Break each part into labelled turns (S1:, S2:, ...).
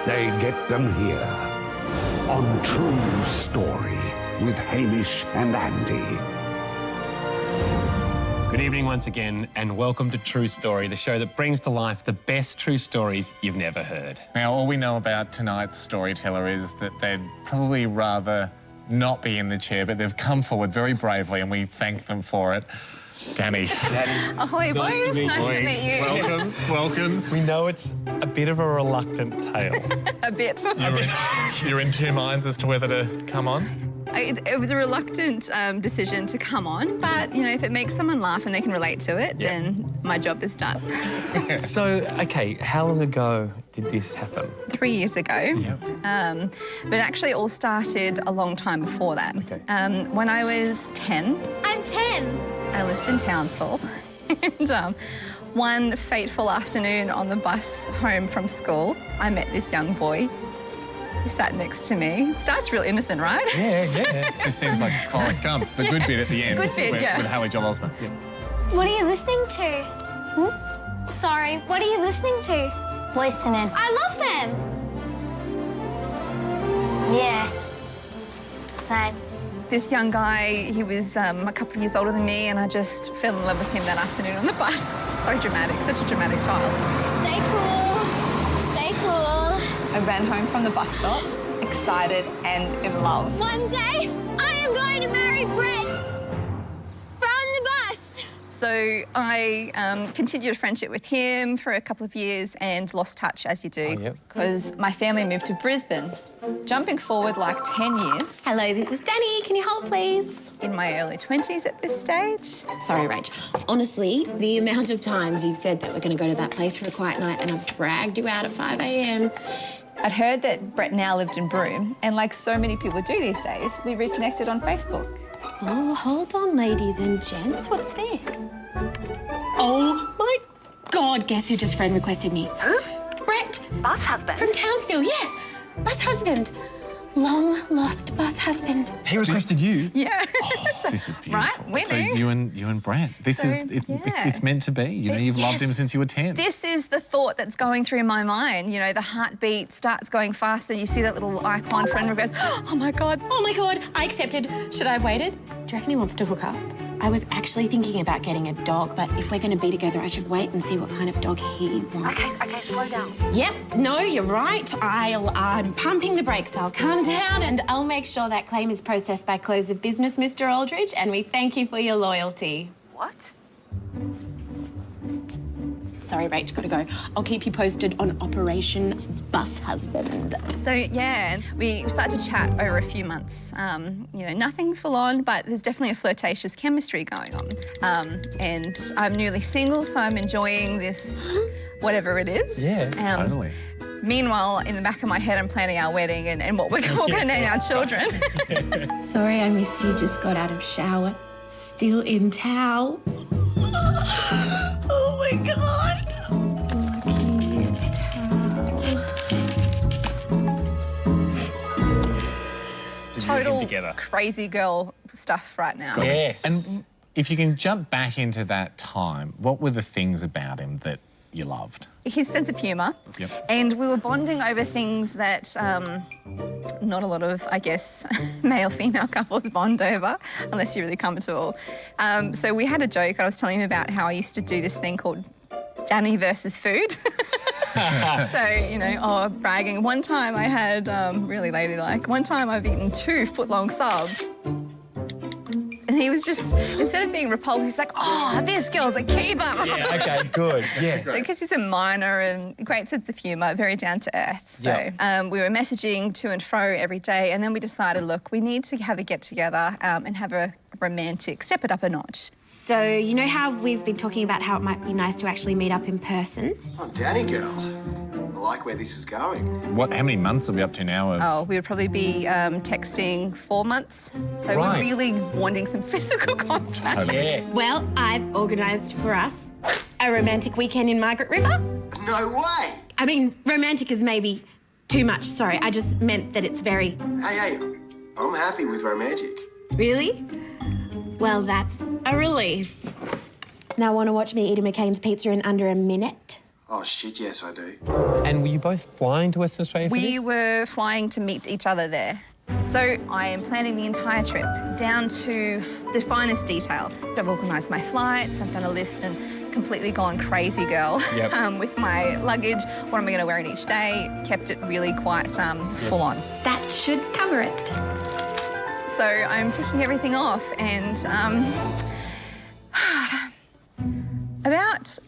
S1: They get them here on True Story with Hamish and Andy.
S2: Good evening once again, and welcome to True Story, the show that brings to life the best true stories you've never heard.
S3: Now, all we know about tonight's storyteller is that they'd probably rather not be in the chair, but they've come forward very bravely, and we thank them for it. Danny.
S4: Ahoy, boys. Nice to meet you.
S3: Welcome.
S5: We know it's a bit of a reluctant tale.
S4: A bit.
S3: You're in two minds as to whether to come on?
S4: It was a reluctant decision to come on, but, you know, if it makes someone laugh and they can relate to it, then my job is done.
S5: So, OK, how long ago did this happen?
S4: 3 years ago.
S5: Yep.
S4: But actually it all started a long time before that.
S5: OK.
S4: When I was 10.
S6: I'm 10.
S4: I lived in Townsville. And one fateful afternoon on the bus home from school, I met this young boy. He sat next to me. It starts real innocent, right?
S5: Yeah.
S3: This seems like Forrest Gump, the good bit at the end.
S4: Good bit,
S3: with,
S4: yeah.
S3: With Haley Joel Osment. Yeah.
S6: What are you listening to? Sorry, what are you listening to? Boys to Men. I love them. Yeah. Same.
S4: This young guy, he was a couple of years older than me, and I just fell in love with him that afternoon on the bus. So dramatic, such a dramatic child.
S6: Stay cool. Stay cool.
S4: I ran home from the bus stop, excited and in love.
S6: One day, I am going to marry Brett. From the bus.
S4: So I continued a friendship with him for a couple of years and lost touch, as you do, because my family moved to Brisbane. Jumping forward like 10 years.
S7: Hello, this is Danny. Can you hold, please?
S4: In my early 20s at this stage.
S7: Sorry, Rach. Honestly, the amount of times you've said that we're going to go to that place for a quiet night and I've dragged you out at 5 a.m.
S4: I'd heard that Brett now lived in Broome, and like so many people do these days, we reconnected on Facebook.
S7: Oh, hold on, ladies and gents. What's this? Oh, my God. Guess who just friend requested me? Who? Brett.
S8: Bus husband.
S7: From Townsville, yeah. Bus husband. Long-lost bus husband.
S5: He requested you?
S4: Yeah.
S3: Oh, this is beautiful.
S4: Right?
S3: So
S4: Winning.
S3: you and Brett. This is it's meant to be. You know, you've loved him since you were 10.
S4: This is the thought that's going through my mind. You know, the heartbeat starts going faster. You see that little icon, friend request. Oh, my God.
S7: Oh, my God. I accepted. Should I have waited? Do you reckon he wants to hook up? I was actually thinking about getting a dog, but if we're going to be together, I should wait and see what kind of dog he wants.
S8: Okay, slow down.
S7: Yep, no, you're right. I'm pumping the brakes. I'll calm down and I'll make sure that claim is processed by close of business, Mr. Aldridge, and we thank you for your loyalty.
S8: What?
S7: Sorry, Rach, gotta go. I'll keep you posted on Operation Bus Husband.
S4: So, yeah, we started to chat over a few months. You know, nothing full on, but there's definitely a flirtatious chemistry going on. And I'm newly single, so I'm enjoying this, whatever it is.
S5: Yeah,
S3: totally.
S4: Meanwhile, in the back of my head, I'm planning our wedding and what we're going to name our children.
S7: Sorry, I miss you. Just got out of shower. Still in towel. Oh, my God.
S4: Total
S2: together.
S4: crazy girl stuff right now.
S5: Yes.
S3: And if you can jump back into that time, what were the things about him that you loved?
S4: His sense of humour.
S3: Yep.
S4: And we were bonding over things that not a lot of, I guess, male-female couples bond over, unless you're really comfortable. So we had a joke. I was telling him about how I used to do this thing called Danny versus food. So, you know, bragging. One time I had, really ladylike, one time I've eaten 2 foot-long subs. And he was just, instead of being repulsed, he's like, oh, this girl's a keeper.
S5: Yeah, OK, good. Yeah.
S4: So because he's a minor and great sense of humour, very down to earth. So we were messaging to and fro every day, and then we decided, look, we need to have a get-together and have a romantic, step it up a notch.
S7: So, you know how we've been talking about how it might be nice to actually meet up in person?
S9: Oh, Danny girl. I like where this is going.
S3: How many months are we up to now?
S4: Oh, we would probably be texting 4 months. So we're really wanting some physical contact.
S5: Yeah.
S7: Well, I've organised for us a romantic weekend in Margaret River.
S9: No way!
S7: I mean, romantic is maybe too much, sorry. I just meant that it's very...
S9: Hey, I'm happy with romantic.
S7: Really? Well, that's a relief. Now, want to watch me eat a McCain's pizza in under a minute?
S9: Oh, shit, yes, I do.
S2: And were you both flying to Western Australia for
S4: We
S2: this?
S4: were flying to meet each other there. So I am planning the entire trip down to the finest detail. I've organised my flights, I've done a list and completely gone crazy, girl,
S2: Yep.
S4: with my luggage. What am I going to wear in each day? Kept it really quite full on.
S7: That should cover it.
S4: So I'm ticking everything off and about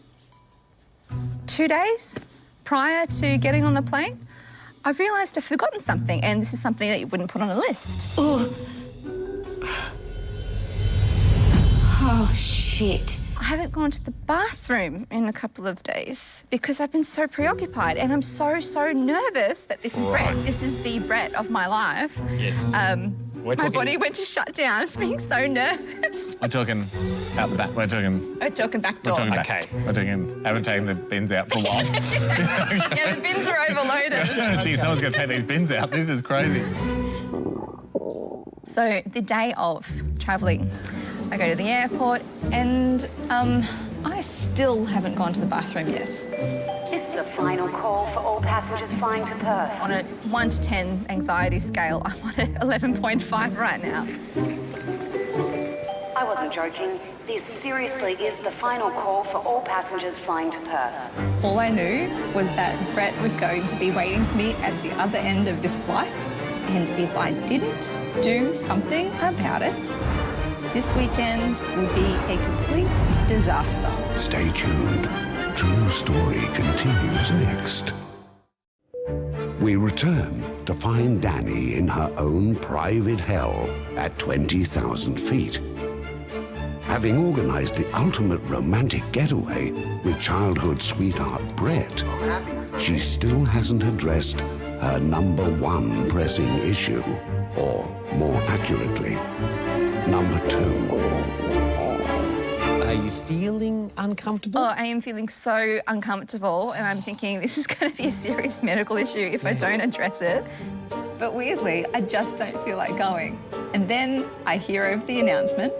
S4: 2 days prior to getting on the plane, I've realised I've forgotten something, and this is something that you wouldn't put on a list.
S7: Oh. Oh, shit.
S4: I haven't gone to the bathroom in a couple of days because I've been so preoccupied, and I'm so nervous that this is Brett. This is the Brett of my life.
S2: Yes.
S4: My body went to shut down being so nervous.
S3: We're talking out the back. We're talking
S4: back door.
S3: back.
S2: Okay.
S3: We're talking. Haven't taken the bins out for a while.
S4: Yeah, the bins are overloaded.
S3: Gee, someone's going to take these bins out. This is crazy.
S4: So the day of travelling, I go to the airport and I still haven't gone to the bathroom yet.
S8: This is a final call for all passengers flying to Perth.
S4: On a 1 to 10 anxiety scale, I'm on an 11.5 right now.
S8: I wasn't joking. This seriously is the final call for all passengers flying to Perth.
S4: All I knew was that Brett was going to be waiting for me at the other end of this flight, and if I didn't do something about it, this weekend would be a complete disaster.
S1: Stay tuned. True Story continues next. We return to find Danny in her own private hell at 20,000 feet. Having organised the ultimate romantic getaway with childhood sweetheart Brett,
S9: I'm happy with
S1: she still hasn't addressed her #1 pressing issue, or more accurately, #2.
S5: Are you feeling uncomfortable?
S4: Oh, I am feeling so uncomfortable, and I'm thinking this is going to be a serious medical issue if I don't address it. But weirdly, I just don't feel like going. And then I hear over the announcement.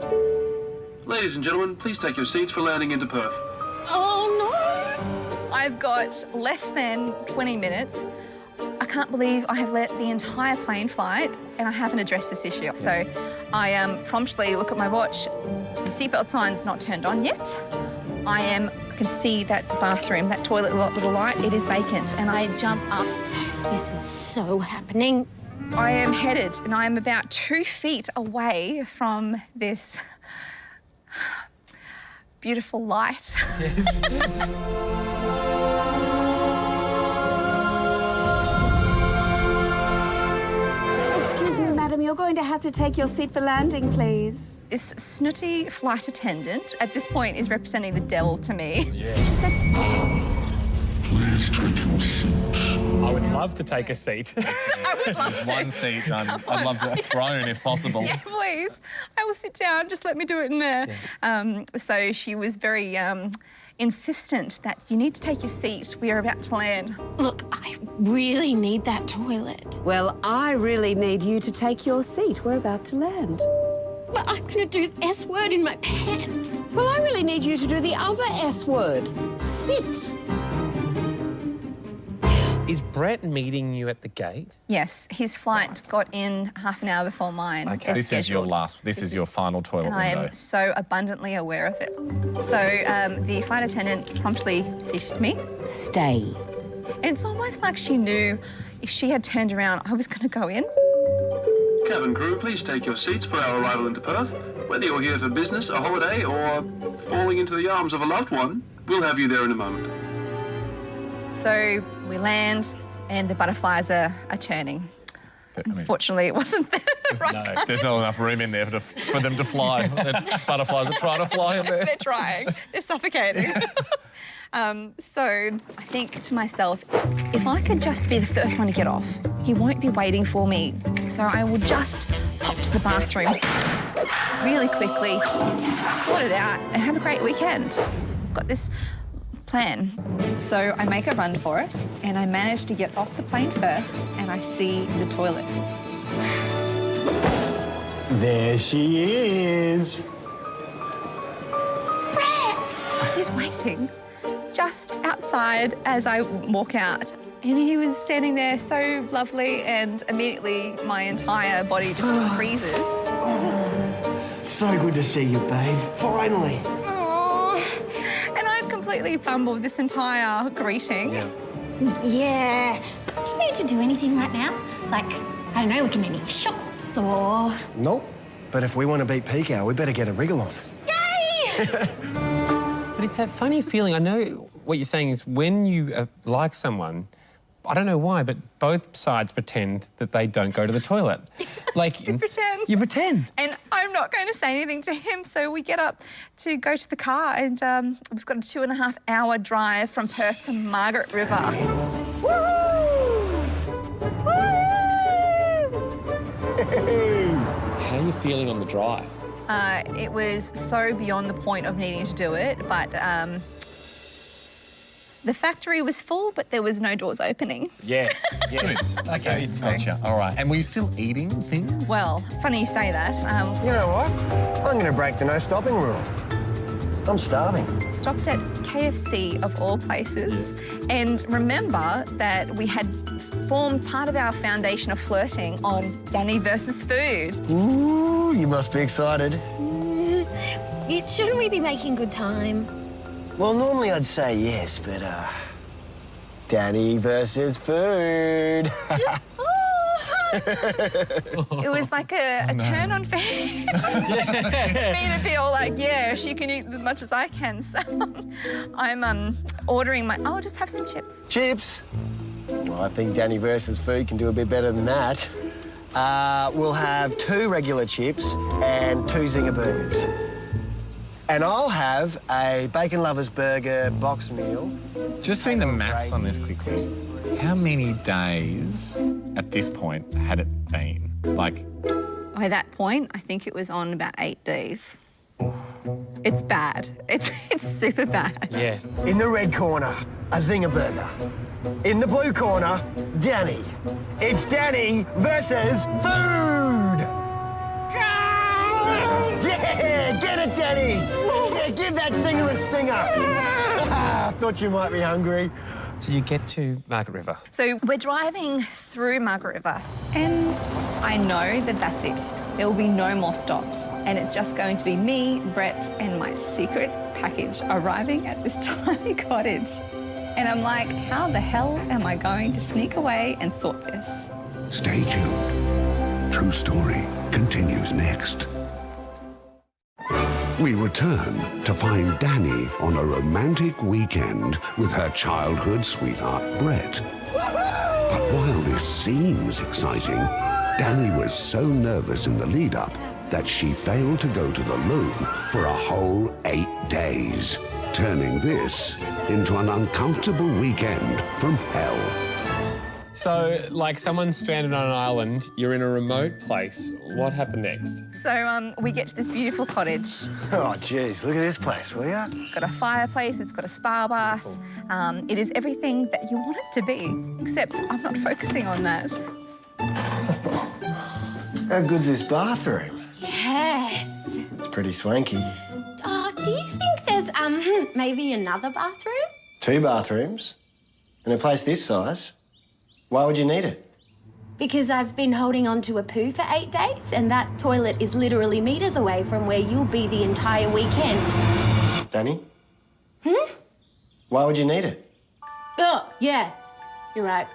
S10: Ladies and gentlemen, please take your seats for landing into Perth.
S4: Oh, no! I've got less than 20 minutes. I can't believe I have let the entire plane flight and I haven't addressed this issue. So I promptly look at my watch. The seatbelt sign's not turned on yet. I can see that bathroom, that toilet little light, it is vacant, and I jump up.
S7: This is so happening.
S4: I am headed, and I am about 2 feet away from this beautiful light.
S11: Excuse me, madam, you're going to have to take your seat for landing, please.
S4: This snooty flight attendant at this point is representing the devil to me.
S2: Yeah.
S4: She said,
S1: Please take your seat.
S2: I would love to take a seat.
S4: I would love
S3: There's
S4: to.
S3: one seat I'd love to throne if possible.
S4: Yeah, please. I will sit down. Just let me do it in there.
S2: Yeah.
S4: So she was very insistent that you need to take your seat. We are about to land.
S7: Look, I really need that toilet.
S11: Well, I really need you to take your seat. We're about to land.
S7: But I'm going to do the S word in my pants.
S11: Well, I really need you to do the other S word. Sit.
S5: Is Brett meeting you at the gate?
S4: Yes, his flight got in half an hour before mine.
S5: Okay.
S4: as
S3: This is your
S4: scheduled.
S3: last. This is your final toilet
S4: And I
S3: window.
S4: am so abundantly aware of it. So the flight attendant promptly seated me.
S11: Stay.
S4: And it's almost like she knew if she had turned around, I was going to go in.
S10: Cabin crew, please take your seats for our arrival into Perth. Whether you're here for business, a holiday, or falling into the arms of a loved one, we'll have you there in a moment.
S4: So we land and the butterflies are turning. Unfortunately, it wasn't the right
S2: no,
S4: kind.
S3: There's not enough room in there for them to fly. The butterflies are trying to fly in there.
S4: They're trying. They're suffocating. So I think to myself, if I could just be the first one to get off, he won't be waiting for me. So I will just pop to the bathroom really quickly, sort it out, and have a great weekend. Got this plan. So I make a run for it, and I manage to get off the plane first, and I see the toilet.
S5: There she is.
S4: Brett! He's waiting just outside as I walk out. And he was standing there so lovely, and immediately my entire body just freezes.
S12: So good to see you, babe. Finally.
S4: And I've completely fumbled this entire greeting.
S7: Yeah. Do you need to do anything right now? Like, I don't know, looking at any shops or...
S12: Nope. But if we want to beat peak hour, we better get a wriggle on.
S7: Yay!
S2: But it's that funny feeling. I know what you're saying is when you like someone, I don't know why, but both sides pretend that they don't go to the toilet. Like
S4: You pretend.
S2: You pretend.
S4: And I'm not going to say anything to him, so we get up to go to the car, and we've got a 2.5-hour drive from Perth to Margaret River.
S2: How are you feeling on the drive?
S4: It was so beyond the point of needing to do it, but the factory was full, but there was no doors opening.
S2: Yes, yes.
S3: Okay, gotcha. All right. And were you still eating things?
S4: Well, funny you say that.
S12: You know what? I'm going to break the no stopping rule. I'm starving.
S4: Stopped at KFC of all places. And remember that we had formed part of our foundation of flirting on Danny versus food.
S12: Ooh, you must be excited.
S7: Shouldn't we be making good time?
S12: Well, normally I'd say yes, but, Danny versus food.
S4: It was like a turn on for me to be all like, yeah, she can eat as much as I can. So I'm ordering I'll just have some chips.
S12: Chips? Well, I think Danny versus food can do a bit better than that. We'll have 2 regular chips and 2 Zinger burgers. And I'll have a Bacon Lovers Burger box meal.
S3: Just doing the maths on this quickly. How many days at this point had it been? Like...
S4: By that point, I think it was on about 8 days. It's bad. It's super bad.
S2: Yes.
S12: In the red corner, a Zinger burger. In the blue corner, Danny. It's Danny versus food! Yeah, get it, Danny! Yeah, give that Zinger a stinger! I thought you might be hungry.
S2: So you get to Margaret River.
S4: So we're driving through Margaret River, and I know that that's it. There will be no more stops, and it's just going to be me, Brett, and my secret package arriving at this tiny cottage. And I'm like, how the hell am I going to sneak away and sort this?
S1: Stay tuned. True Story continues next. We return to find Danny on a romantic weekend with her childhood sweetheart, Brett. But while this seems exciting, Danny was so nervous in the lead-up that she failed to go to the loo for a whole 8 days, turning this into an uncomfortable weekend from hell.
S2: So, like someone's stranded on an island, you're in a remote place. What happened next?
S4: So we get to this beautiful cottage.
S12: Oh, geez, look at this place, will ya?
S4: It's got a fireplace, it's got a spa bath. It is everything that you want it to be, except I'm not focusing on that.
S12: How good's this bathroom?
S7: Yes.
S12: It's pretty swanky.
S7: Oh, do you think there's, maybe another bathroom?
S12: 2 bathrooms? In a place this size? Why would you need it?
S7: Because I've been holding on to a poo for 8 days, and that toilet is literally metres away from where you'll be the entire weekend.
S12: Danny? Why would you need it?
S7: Oh, yeah, you're right.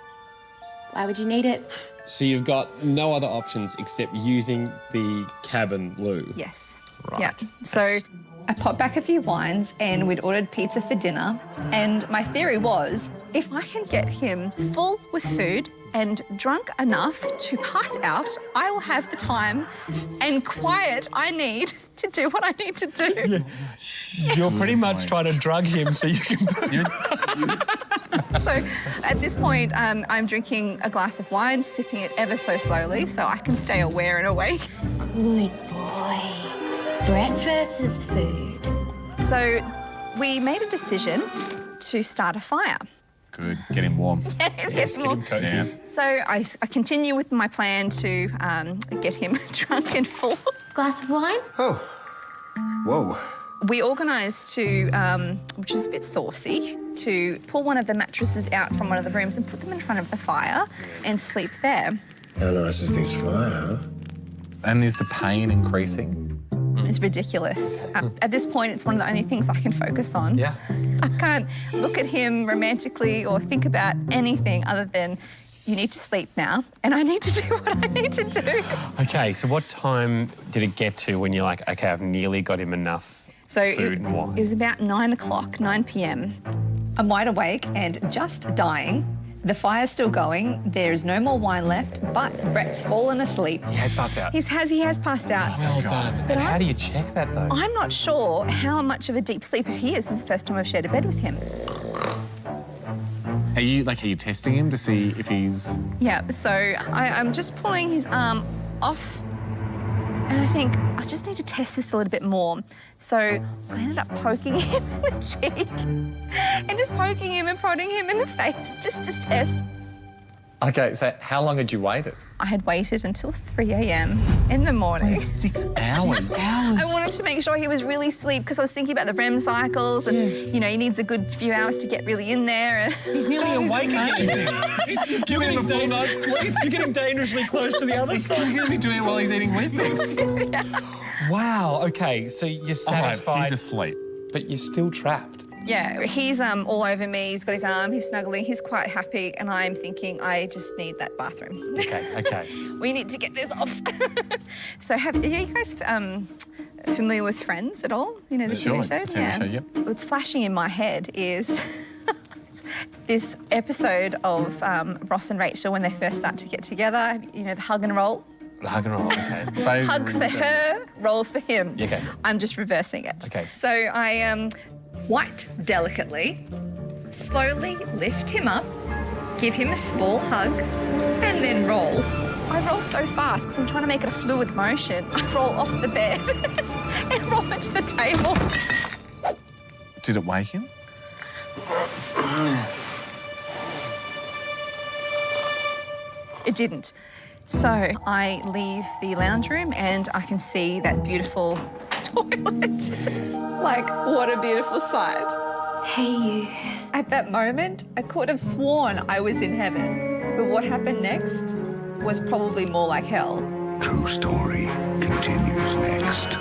S7: Why would you need it?
S2: So you've got no other options except using the cabin loo?
S4: Yes.
S2: Right.
S4: Yeah. So I popped back a few wines, and we'd ordered pizza for dinner. And my theory was, if I can get him full with food and drunk enough to pass out, I will have the time and quiet I need to do what I need to do.
S2: Yeah. You're pretty much trying to drug him so you can...
S4: So at this point, I'm drinking a glass of wine, sipping it ever so slowly so I can stay aware and awake.
S7: Good boy. Brett versus food.
S4: So we made a decision to start a fire.
S3: Good. Get him warm.
S4: Yes, get him
S3: cozy. Yeah.
S4: So I continue with my plan to get him drunk and full.
S7: Glass of wine?
S12: Oh. Whoa.
S4: We organised to, which is a bit saucy, to pull one of the mattresses out from one of the rooms and put them in front of the fire and sleep there.
S9: How nice is this fire, huh?
S3: And is the pain increasing?
S4: It's ridiculous. At this point, it's one of the only things I can focus on.
S2: Yeah.
S4: I can't look at him romantically or think about anything other than you need to sleep now and I need to do what I need to do.
S2: Okay, so what time did it get to when you're like, OK, I've nearly got him enough food and wine?
S4: It was about 9 o'clock, 9 p.m. I'm wide awake and just dying. The fire's still going. There's no more wine left, but Brett's fallen asleep.
S2: He has passed out.
S4: He has passed out.
S2: Well done.
S4: But
S2: And how do you check that, though?
S4: I'm not sure how much of a deep sleeper he is. This is the first time I've shared a bed with him.
S3: Are you testing him to see if he's...
S4: Yeah, so I'm just pulling his arm off and I think I just need to test this a little bit more. So I ended up poking him in the cheek and just poking him and prodding him in the face just to test.
S3: Okay, so how long had you waited?
S4: I had waited until 3 a.m. in the morning.
S3: Wait, 6 hours?
S2: 6 hours?
S4: I wanted to make sure he was really asleep because I was thinking about the REM cycles and, you know, he needs a good few hours to get really in there. And
S5: He's nearly awake again.
S3: He's giving him a full night's sleep.
S5: You're getting dangerously close to the other side.
S3: He's going to be doing it while he's eating Weet-Bix.
S4: Yeah.
S5: Wow, OK, so you're satisfied.
S3: All right, he's asleep.
S5: But you're still trapped.
S4: Yeah, he's all over me, he's got his arm, he's snuggling, he's quite happy, and I'm thinking, I just need that bathroom.
S2: Okay.
S4: We need to get this off. So are you guys familiar with Friends at all? You know, the
S3: Sure,
S4: TV show?
S3: the TV show, yep.
S4: What's flashing in my head is this episode of Ross and Rachel when they first start to get together, you know, the hug and roll.
S2: Hug and roll, okay.
S4: Hug for her, roll for him.
S2: Okay.
S4: I'm just reversing it.
S2: Okay.
S4: So I quite delicately, slowly lift him up, give him a small hug, and then roll. I roll so fast because I'm trying to make it a fluid motion. I roll off the bed and roll into the table.
S3: Did it wake him?
S4: It didn't. So I leave the lounge room and I can see that beautiful toilet. Like, what a beautiful sight.
S6: Hey, you.
S4: At that moment, I could have sworn I was in heaven. But what happened next was probably more like hell.
S1: True Story continues next.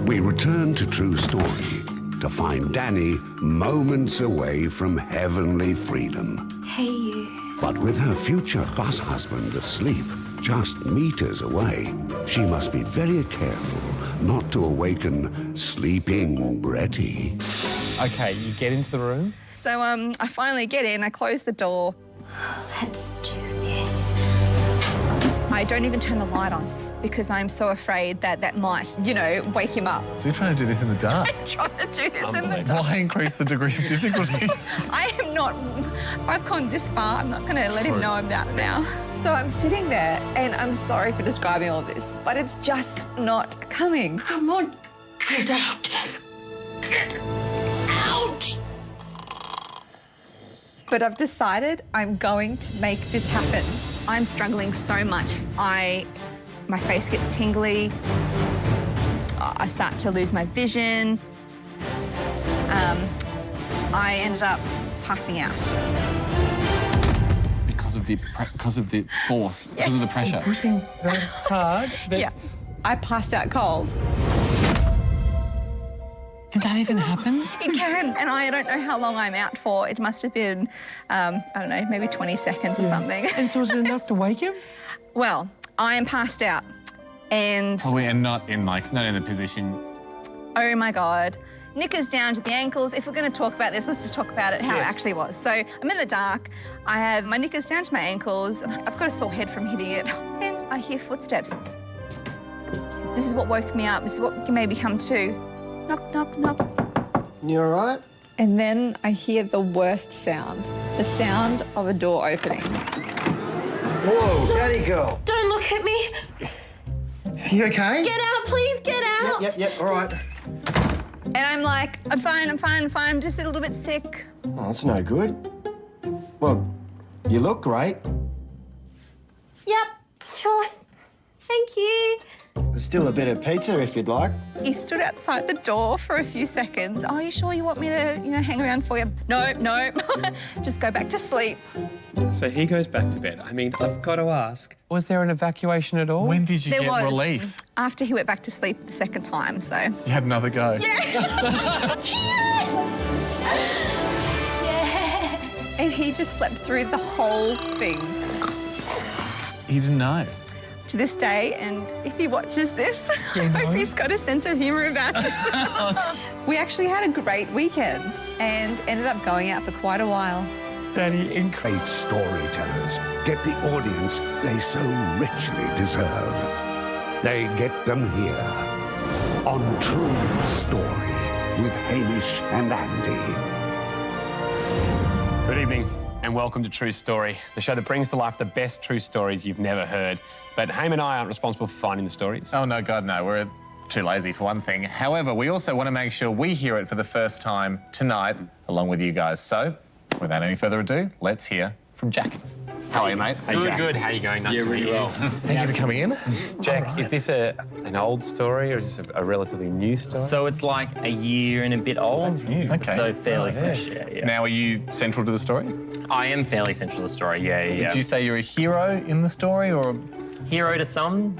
S1: We return to True Story to find Danny moments away from heavenly freedom.
S6: Hey, you.
S1: But with her future bus husband asleep just meters away, she must be very careful not to awaken sleeping Bretty.
S2: Okay, you get into the room.
S4: So I finally get in, I close the door.
S6: Let's do this.
S4: I don't even turn the light on because I'm so afraid that might, you know, wake him up.
S3: So you're trying to do this in the dark?
S4: I'm trying to do this in the dark.
S3: Why increase the degree of difficulty?
S4: I am not, I've gone this far, I'm not going to let him know I'm out now. So I'm sitting there and I'm sorry for describing all this, but it's just not coming.
S6: Come on, get out. Get out.
S4: But I've decided I'm going to make this happen. I'm struggling so much. My face gets tingly. I start to lose my vision. I ended up passing out.
S3: Because of the force, because of the pressure.
S5: Pushing that hard?
S4: Yeah, I passed out cold.
S3: Did that even happen?
S4: It can, and I don't know how long I'm out for. It must have been, I don't know, maybe 20 seconds or something.
S5: And so is it enough to wake him?
S4: Well, I am passed out, and...
S3: Probably, and not in the position...
S4: Oh, my God. Knickers down to the ankles. If we're going to talk about this, let's just talk about it, how it actually was. So I'm in the dark. I have my knickers down to my ankles. I've got a sore head from hitting it, and I hear footsteps. This is what woke me up. This is what made me come to. Knock, knock, knock.
S12: You all right?
S4: And then I hear the worst sound, the sound of a door opening.
S12: Whoa, Daddy girl.
S6: Don't look at me.
S12: You okay?
S6: Get out, please, get out.
S12: Yep, all right.
S4: And I'm like, I'm fine, I'm just a little bit sick.
S12: Oh, that's no good. Well, you look great.
S6: Yep, sure. Thank you.
S12: Still a bit of pizza if you'd like.
S4: He stood outside the door for a few seconds. Oh, are you sure you want me to, hang around for you? No, no. Just go back to sleep.
S2: So he goes back to bed. I mean, I've got to ask, was there an evacuation at all?
S3: When did you
S4: There
S3: get
S4: was.
S3: relief?
S4: After he went back to sleep the second time, so.
S3: You had another go.
S4: And he just slept through the whole thing.
S3: He didn't know.
S4: To this day, and if he watches this, I hope he's got a sense of humour about it. We actually had a great weekend and ended up going out for quite a while.
S1: Danny, great storytellers get the audience they so richly deserve. They get them here on True Story with Hamish and Andy.
S2: Good evening and welcome to True Story, the show that brings to life the best true stories you've never heard. But Haim and I aren't responsible for finding the stories.
S3: Oh, no, God, no. We're too lazy for one thing. However, we also want to make sure we hear it for the first time tonight, along with you guys. So, without any further ado, let's hear from Jack. How are you, mate?
S2: Hey, Jack. Good. How are you going? Nice to meet you.
S3: Thank you for coming in.
S2: Jack, is this an old story or is this a relatively new story?
S13: So it's like a year and a bit old.
S3: That's new. Okay.
S13: So fairly fresh, yeah.
S3: Now, are you central to the story?
S13: I am fairly central to the story, yeah.
S3: Would you say you're a hero in the story or...?
S13: Hero to some,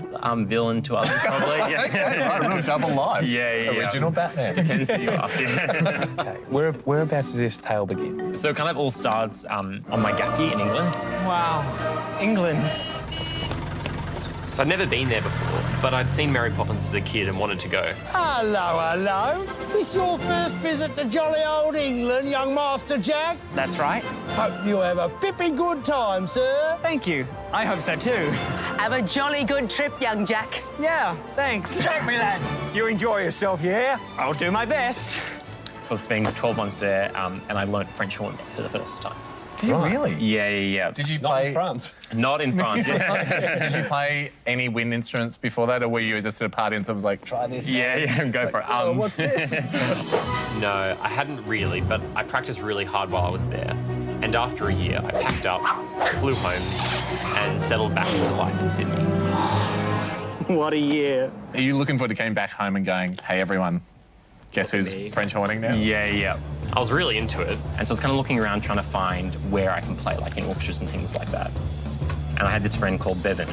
S13: villain to others, probably.
S3: Okay, right, real double life.
S13: Yeah.
S3: Original Batman.
S13: Depends who you ask, yeah.
S2: Okay, whereabouts does this tale begin?
S13: So it kind of all starts on my gap year in England.
S14: Wow, England.
S13: So I'd never been there before, but I'd seen Mary Poppins as a kid and wanted to go.
S15: Hello. This your first visit to jolly old England, young Master Jack?
S14: That's right.
S15: Hope you have a pippin' good time, sir.
S14: Thank you. I hope so too.
S16: Have a jolly good trip, young Jack.
S14: Yeah, thanks.
S15: Jack, me lad, you enjoy yourself, yeah?
S14: I'll do my best.
S13: So I spent 12 months there, and I learnt French horn for the first time.
S3: Did you really?
S13: Yeah.
S3: Did you
S2: Not
S3: play...
S2: in France?
S13: Not in France.
S3: Did you play any wind instruments before that, or were you just at a party and someone was like, try this?
S13: Yeah, go for it.
S3: Oh, what's this?
S13: No, I hadn't really, but I practiced really hard while I was there. And after a year, I packed up, flew home, and settled back into life in Sydney.
S14: What a year.
S3: Are you looking forward to getting back home and going, hey, everyone, guess who's French horning now?
S13: Yeah. I was really into it, and so I was kind of looking around trying to find where I can play, like in orchestras and things like that. And I had this friend called Bevan.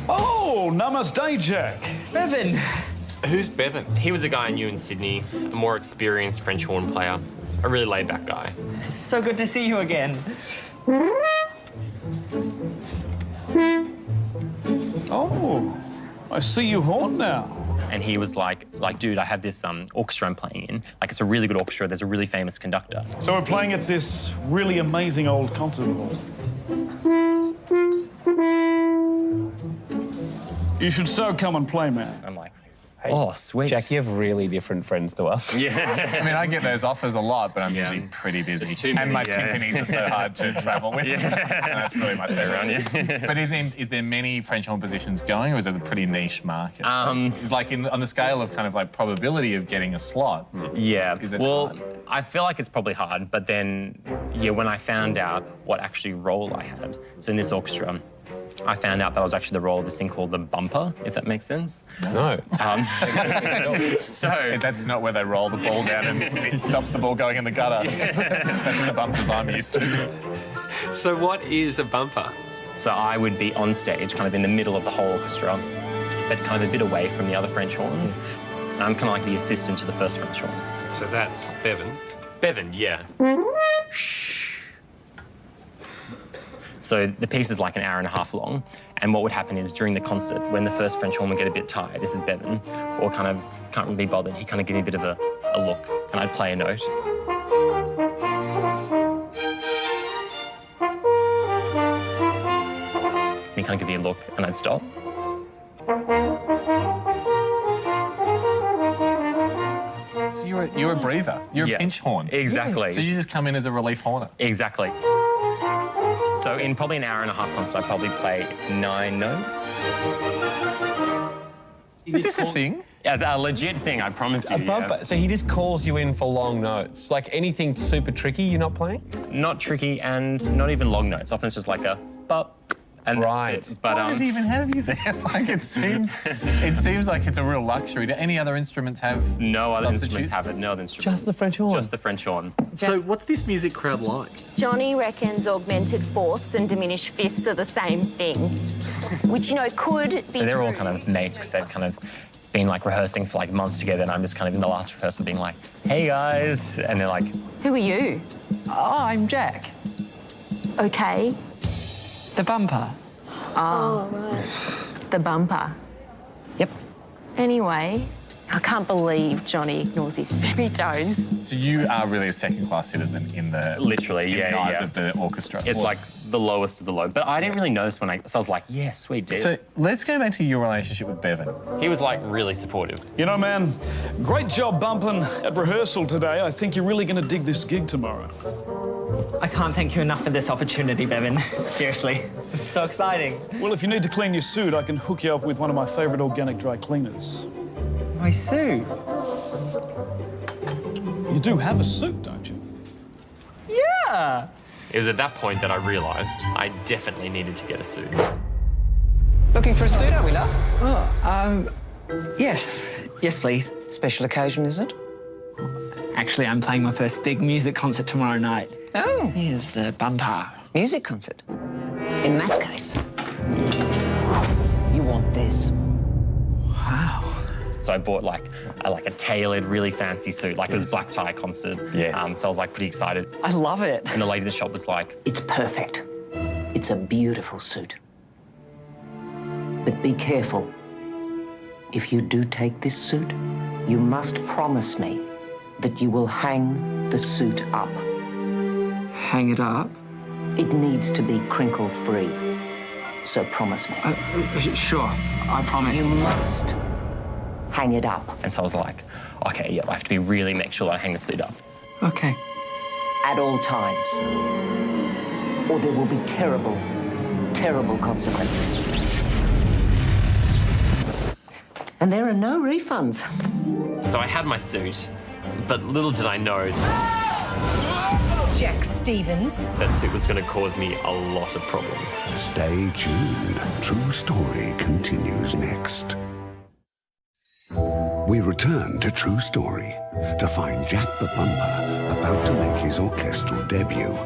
S10: Oh, namaste, Jack.
S14: Bevan.
S13: Who's Bevan? He was a guy I knew in Sydney, a more experienced French horn player, a really laid-back guy.
S14: So good to see you again.
S10: Oh, I see you horn now.
S13: And he was like, dude, I have this orchestra I'm playing in. Like, it's a really good orchestra. There's a really famous conductor.
S10: So we're playing at this really amazing old concert hall. You should so come and play, man.
S13: I'm like,
S2: Hey,
S13: oh, sweet.
S2: Jack, you have really different friends to us.
S13: Yeah.
S3: I mean, I get those offers a lot, but I'm usually pretty busy. And my timpanis are so hard to travel with. And that's really my specialty. But is there many French horn positions going, or is it a pretty niche market? It's like on the scale of kind of like probability of getting a slot.
S13: Yeah.
S3: Is it
S13: hard?
S3: hard?
S13: I feel like it's probably hard, but then, when I found out what actually role I had, so in this orchestra, I found out that I was actually the role of this thing called the bumper, if that makes sense.
S2: No.
S13: So
S3: that's not where they roll the ball down and it stops the ball going in the gutter. That's the bumpers I'm used to.
S13: So what is a bumper? So I would be on stage, kind of in the middle of the whole orchestra, but kind of a bit away from the other French horns. And I'm kind of like the assistant to the first French horn.
S2: So that's Bevan.
S13: Bevan, yeah. So the piece is like an hour and a half long, and what would happen is during the concert, when the first French horn would get a bit tired, this is Bevan, or kind of can't really be bothered, he'd kind of give me a bit of a look, and I'd play a note. And he'd kind of give me a look, and I'd stop.
S3: So you're a breather. You're a pinch horn.
S13: Exactly.
S3: So you just come in as a relief horner.
S13: Exactly. So in probably an hour and a half concert, I'd probably play 9 notes.
S3: Is this a thing?
S13: Yeah, a legit thing, I promise you.
S2: A bumper. So he just calls you in for long notes. Like anything super tricky you're not playing?
S13: Not tricky and not even long notes. Often it's just like a bop, And
S2: right.
S13: That's it. But,
S3: Why does he even have you there? Like, it seems like it's a real luxury. Do any other instruments have
S13: no other
S3: substitutes?
S13: instruments have it. No other instruments.
S2: Just the French horn?
S13: Just the French horn.
S17: So what's this music crowd like?
S7: Johnny reckons augmented fourths and diminished fifths are the same thing, which, you know, could be
S13: So they're all
S7: true.
S13: kind of mates because they've kind of been like rehearsing for like months together, and I'm just kind of in the last rehearsal being like, hey guys, and they're like,
S7: Who are you?
S14: Oh, I'm Jack.
S7: Okay.
S14: The bumper.
S7: Oh, right. The bumper.
S14: Yep.
S7: Anyway, I can't believe Johnny ignores his semitones.
S3: So you are really a second-class citizen in the eyes of the orchestra.
S13: It's like the lowest of the low. But I didn't really notice so I was like, yeah, sweet dude.
S3: So let's go back to your relationship with Bevan.
S13: He was like really supportive.
S18: You know, man, great job bumping at rehearsal today. I think you're really going to dig this gig tomorrow.
S14: I can't thank you enough for this opportunity, Bevan. Seriously, it's so exciting.
S18: Well, if you need to clean your suit, I can hook you up with one of my favourite organic dry cleaners.
S14: My suit?
S18: You do have a suit, don't you?
S14: Yeah!
S13: It was at that point that I realised I definitely needed to get a suit.
S14: Looking for a suit, are we, love? Oh, yes. Yes, please.
S19: Special occasion, is it?
S14: Actually, I'm playing my first big music concert tomorrow night.
S19: Oh.
S14: Here's the bumper.
S19: Music concert? In that case, you want this.
S14: Wow.
S13: So I bought like a tailored, really fancy suit, like it was a black tie concert.
S2: Yes.
S13: So I was like pretty excited.
S14: I love it.
S13: And the lady in the shop was like,
S19: It's perfect. It's a beautiful suit. But be careful. If you do take this suit, you must promise me that you will hang the suit up.
S14: Hang it up?
S19: It needs to be crinkle-free. So promise me.
S14: Sure, I promise.
S19: You must hang it up.
S13: and so I was like, okay, yeah, I have to really make sure that I hang the suit up.
S14: Okay.
S19: At all times. Or there will be terrible, terrible consequences. And there are no refunds.
S13: So I had my suit, but little did I know
S20: Jack Stevens.
S13: that suit was going to cause me a lot of problems.
S1: Stay tuned. True Story continues next. We return to True Story to find Jack the Bumper about to make his orchestral debut.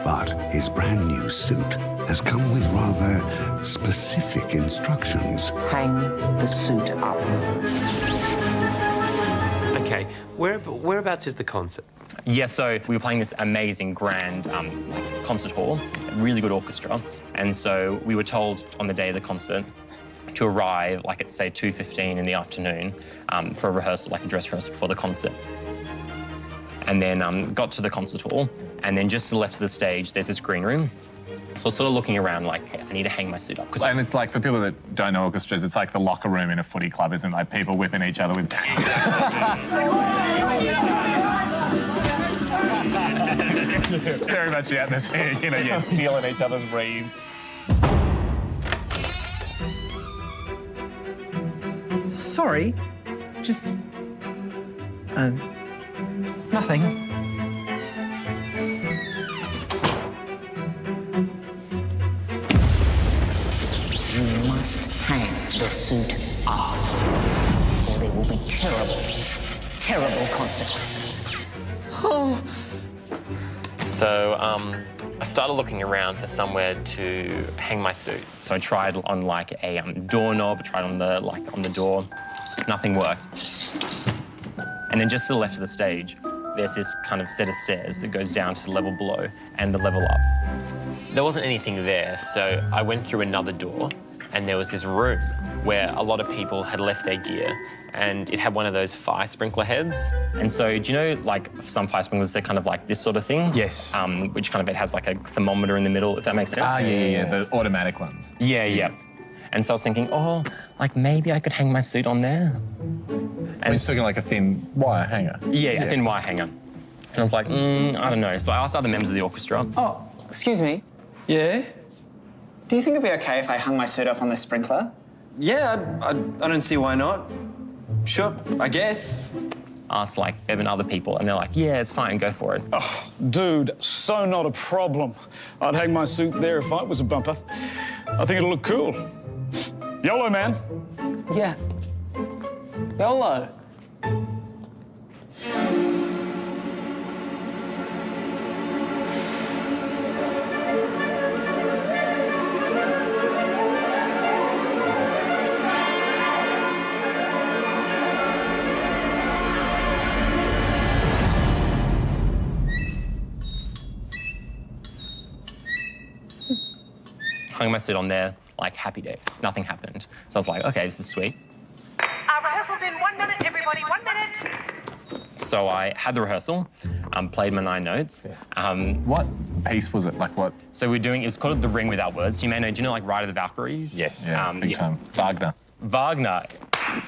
S1: But his brand new suit has come with rather specific instructions.
S19: Hang the suit up.
S21: Okay, whereabouts is the concert?
S13: Yeah, so we were playing this amazing, grand like concert hall, really good orchestra, and so we were told on the day of the concert to arrive, like at say 2:15 in the afternoon, for a rehearsal, like a dress rehearsal before the concert. And then got to the concert hall, and then just to the left of the stage, there's this green room. So I was sort of looking around like, hey, I need to hang my suit up.
S3: And it's like, for people that don't know orchestras, it's like the locker room in a footy club, isn't it? Like people whipping each other with tape. Very much the atmosphere, you know, yeah, stealing each other's reeds.
S14: Sorry, just... nothing.
S19: You must hang the suit up, or there will be terrible, terrible consequences.
S14: Oh.
S13: So I started looking around for somewhere to hang my suit. So I tried on like a doorknob, tried on the door, nothing worked. And then just to the left of the stage, there's this kind of set of stairs that goes down to the level below and the level up. There wasn't anything there, so I went through another door, and there was this room where a lot of people had left their gear, and it had one of those fire sprinkler heads. And so, do you know, like, some fire sprinklers, they're kind of like this sort of thing?
S2: Yes.
S13: Which kind of, it has like a thermometer in the middle, if that makes sense.
S3: Ah, yeah, the automatic ones.
S13: Yeah, yeah. And so I was thinking, oh, like maybe I could hang my suit on there. And
S3: you're talking like a thin wire hanger?
S13: Yeah, a thin wire hanger. And I was like, I don't know. So I asked other members of the orchestra.
S14: Oh, excuse me. Yeah? Do you think it'd be okay if I hung my suit up on the sprinkler?
S5: Yeah, I don't see why not. Sure, I guess.
S13: Asked like Bevan other people, and they're like, yeah, it's fine, go for it.
S18: Oh, dude, so not a problem. I'd hang my suit there if I was a bumper. I think it'll look cool. YOLO, man.
S5: Yeah. YOLO.
S13: Hung my suit on there, like happy days. Nothing happened. So I was like, okay, this is sweet.
S16: Rehearsal's in 1 minute, everybody, 1 minute.
S13: So I had the rehearsal, played my 9 notes.
S3: What piece was it? Like what?
S13: So we're doing, it was called The Ring Without Words. You may know, do you know like Ride of the Valkyries?
S3: Yes, yeah, big time. Wagner.
S13: Wagner.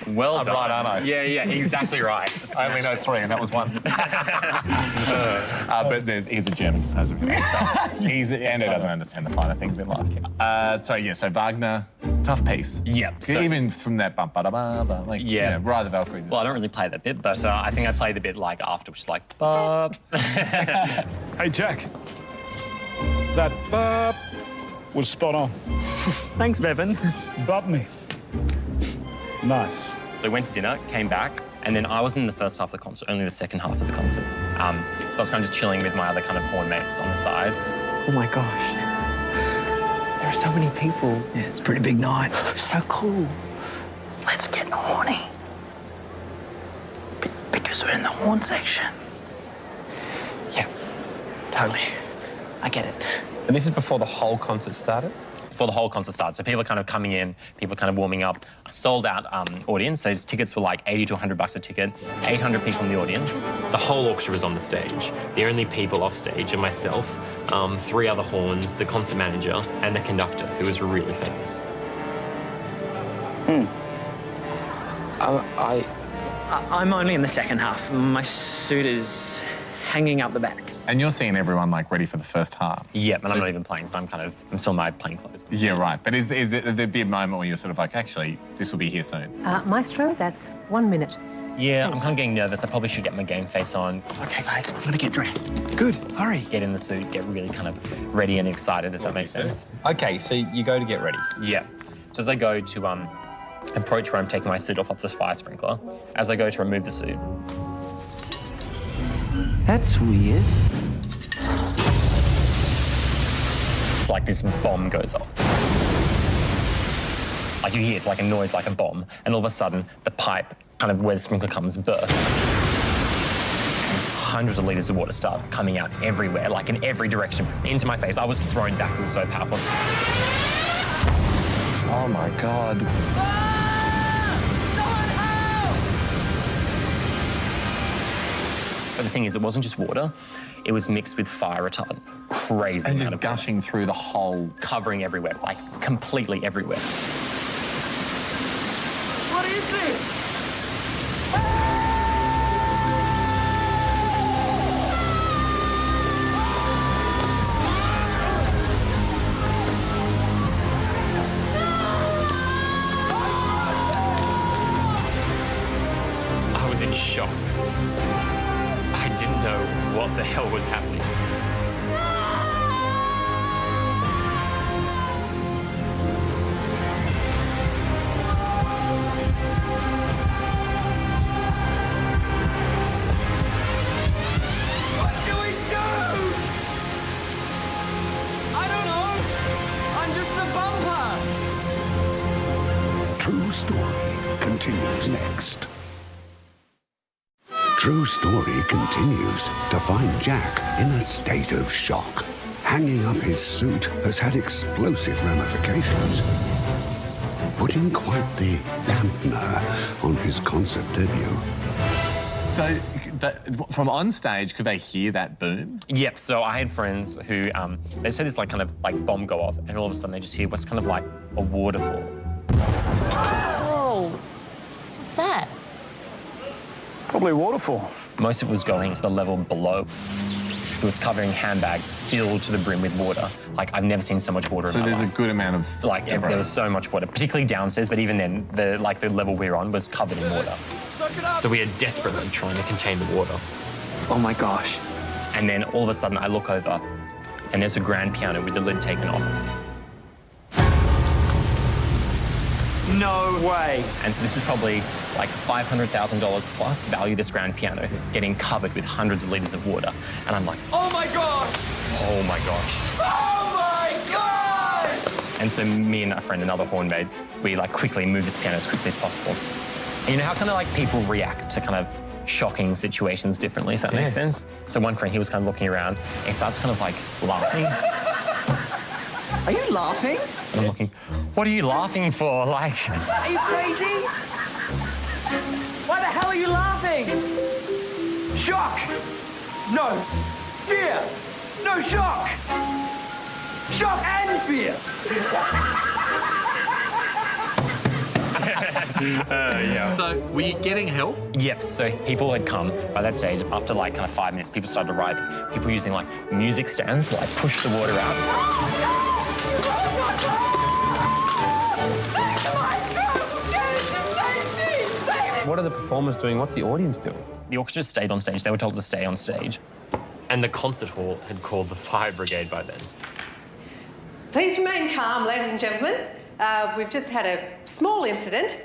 S13: Well
S3: I'm
S13: done.
S3: right, aren't I?
S13: Yeah, exactly right.
S3: I only know 3 and that was 1. But he's a German, as we know. So and he doesn't understand the finer things in life. So Wagner, tough piece.
S13: Yep.
S3: So even from that bump, like,
S13: yeah,
S3: Ride of the Valkyries.
S13: Well, I don't really play that bit, but I think I played the bit like after, which is like, bop.
S18: Hey, Jack. That bop was spot on.
S14: Thanks, Bevan.
S18: Bop me. Nice.
S13: So we went to dinner, came back, and then I wasn't in the first half of the concert, only the second half of the concert. So I was kind of just chilling with my other kind of horn mates on the side.
S14: Oh my gosh. There are so many people. Yeah, it's a pretty big night. So cool. Let's get horny. Because we're in the horn section. Yeah, totally. I get it.
S2: And this is before the whole concert started?
S13: Before the whole concert started. So people are kind of coming in, people kind of warming up. Sold out audience, so tickets were like 80 to 100 bucks a ticket, 800 people in the audience. The whole orchestra was on the stage. The only people off stage are myself, 3 other horns, the concert manager, and the conductor, who was really famous.
S14: I'm only in the second half. My suit is hanging out the back.
S3: And you're seeing everyone like ready for the first half.
S13: Yeah, and I'm not even playing, so I'm still in my plain clothes.
S3: Yeah, right. But is there be a moment where you're sort of like, actually, this will be here soon?
S11: Maestro, that's 1 minute.
S13: Yeah, I'm kind of getting nervous. I probably should get my game face on.
S14: Okay, guys, I'm gonna get dressed. Good, hurry.
S13: Get in the suit, get really kind of ready and excited, if that makes sense.
S2: Okay, so you go to get ready.
S13: Yeah. So as I go to approach where I'm taking my suit off this fire sprinkler, as I go to remove the suit.
S14: That's weird.
S13: It's like this bomb goes off. Like you hear, it's like a noise like a bomb, and all of a sudden, the pipe, kind of where the sprinkler comes, bursts. Hundreds of litres of water start coming out everywhere, like in every direction, into my face. I was thrown back, it was so powerful.
S3: Oh my God.
S13: But the thing is, it wasn't just water, it was mixed with fire retardant. Crazy.
S3: And just gushing through the whole...
S13: Covering everywhere, like completely everywhere.
S15: What is this?
S13: I was in shock. I didn't know what the hell was happening.
S15: What do we do? I don't know. I'm just the bumper.
S1: True Story continues next. True Story continues to find Jack in a state of shock. Hanging up his suit has had explosive ramifications, putting quite the dampener on his concert debut.
S3: So, from on stage, could they hear that boom?
S13: Yep, so I had friends who, they just had this kind of bomb go off, and all of a sudden they just hear what's kind of like a waterfall.
S20: Whoa, what's that?
S18: Probably a waterfall.
S13: Most of it was going to the level below. It was covering handbags filled to the brim with water. Like, I've never seen so much water in my life.
S3: So there's a good amount of...
S13: Like, there was so much water, particularly downstairs, but even then, the level we were on was covered in water. So we are desperately trying to contain the water.
S14: Oh my gosh.
S13: And then all of a sudden I look over and there's a grand piano with the lid taken off.
S14: No way.
S13: And so this is probably like $500,000 plus value, this grand piano, getting covered with hundreds of litres of water. And I'm like,
S14: Oh my gosh!
S13: oh my gosh.
S14: Oh my gosh!
S13: And so me and a friend, another horn maid, we like quickly move this piano as quickly as possible. And you know how kind of like people react to kind of shocking situations differently, if that makes sense? So one friend, he was kind of looking around and he starts kind of like laughing.
S14: Are you laughing?
S13: And I'm looking, what are you laughing for? Like,
S14: Are you crazy? Why the hell are you laughing? Shock! No. Fear! No, shock! Shock and fear!
S13: yeah.
S3: So, were you getting help?
S13: Yep, so people had come by that stage. After like kind of 5 minutes, people started arriving. People using like music stands to like push the water out.
S2: What are the performers doing? What's the audience doing?
S13: The orchestra stayed on stage. They were told to stay on stage. And the concert hall had called the fire brigade by then.
S8: Please remain calm, ladies and gentlemen. We've just had a small incident,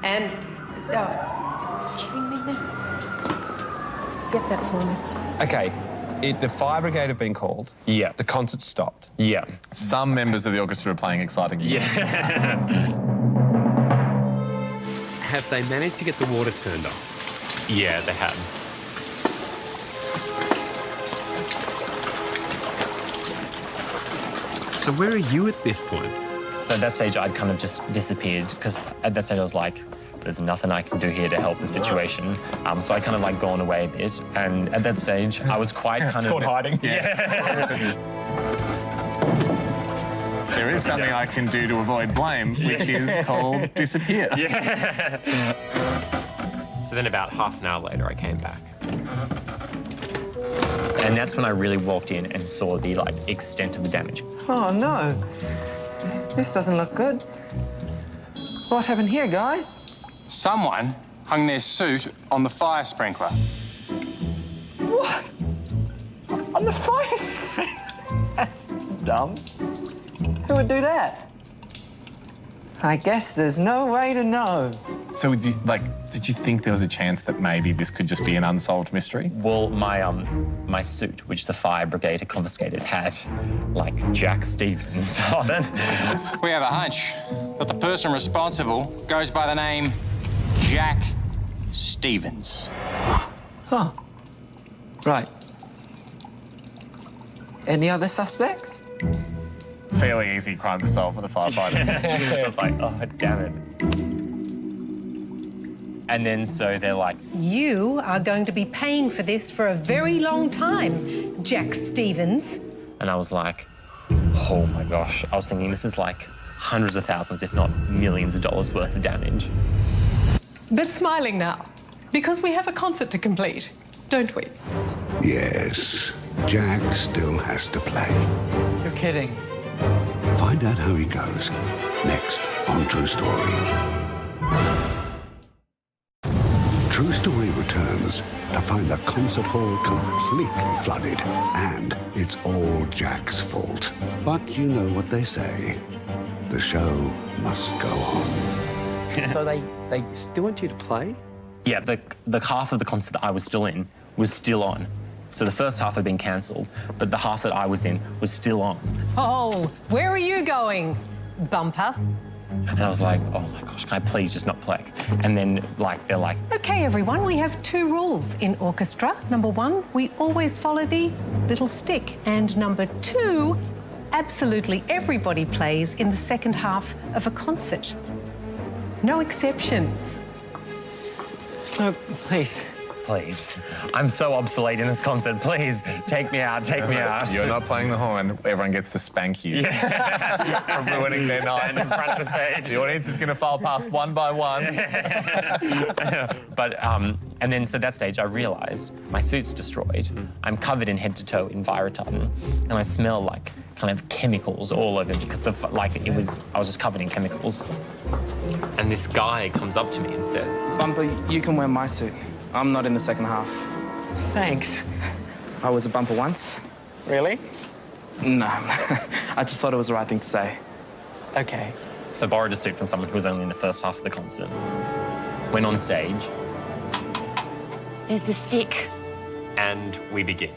S8: and... Oh, kidding me then? Get that for me.
S2: Okay, the fire brigade have been called.
S13: Yeah.
S2: The concert stopped.
S13: Yeah.
S3: Some members of the orchestra are playing exciting music.
S13: Yeah.
S21: Have they managed to get the water turned off?
S13: Yeah, they had.
S21: So where are you at this point?
S13: So at that stage, I'd kind of just disappeared because at that stage I was like, there's nothing I can do here to help the situation. So I kind of like gone away a bit. And at that stage, I was quite kind of...
S2: It's called hiding.
S13: Yeah.
S3: There is something I can do to avoid blame, which is called disappear.
S13: Yeah. So then about half an hour later, I came back. And that's when I really walked in and saw the like extent of the damage.
S14: Oh, no. This doesn't look good. What happened here, guys?
S22: Someone hung their suit on the fire sprinkler.
S14: What? On the fire sprinkler? That's dumb. Who would do that? I guess there's no way to know.
S3: So, did you think there was a chance that maybe this could just be an unsolved mystery?
S13: Well, my suit, which the fire brigade had confiscated, had, like, Jack Stevens on it.
S22: We have a hunch that the person responsible goes by the name Jack Stevens.
S14: Oh. Right. Any other suspects?
S3: Fairly easy crime to solve for the firefighters.
S13: Just like, oh, damn it. And then so they're like...
S8: You are going to be paying for this for a very long time, Jack Stevens.
S13: And I was like, oh my gosh. I was thinking this is like hundreds of thousands, if not millions of dollars worth of damage.
S8: But smiling now, because we have a concert to complete, don't we?
S1: Yes, Jack still has to play.
S14: You're kidding.
S1: Find out how he goes next on True Story. True Story returns to find the concert hall completely flooded, and it's all Jack's fault. But you know what they say, the show must go on.
S21: So they still want you to play?
S13: Yeah, the half of the concert that I was still in was still on. So the first half had been cancelled, but the half that I was in was still on.
S8: Oh, where are you going, Bumper?
S13: And I was like, oh my gosh, can I please just not play? And then, like, they're like...
S8: OK, everyone, we have 2 rules in orchestra. Number 1, we always follow the little stick. And number 2, absolutely everybody plays in the second half of a concert. No exceptions.
S14: No, please.
S13: Please. I'm so obsolete in this concert. Please, take me out, take me out.
S3: You're not playing the horn. Everyone gets to spank you.
S13: Yeah.
S3: For ruining their night.
S13: Stand in front of the stage.
S3: The audience is going to file past one by one.
S13: But, and then, so that stage, I realised my suit's destroyed. I'm covered in head to toe in Viroton, and I smell like kind of chemicals all over me because, I was just covered in chemicals. And this guy comes up to me and says...
S23: Bumper, you can wear my suit. I'm not in the second half.
S14: Thanks.
S23: I was a Bumper once.
S14: Really?
S23: No. I just thought it was the right thing to say.
S14: OK.
S13: So I borrowed a suit from someone who was only in the first half of the concert. Went on stage.
S20: There's the stick.
S13: And we begin.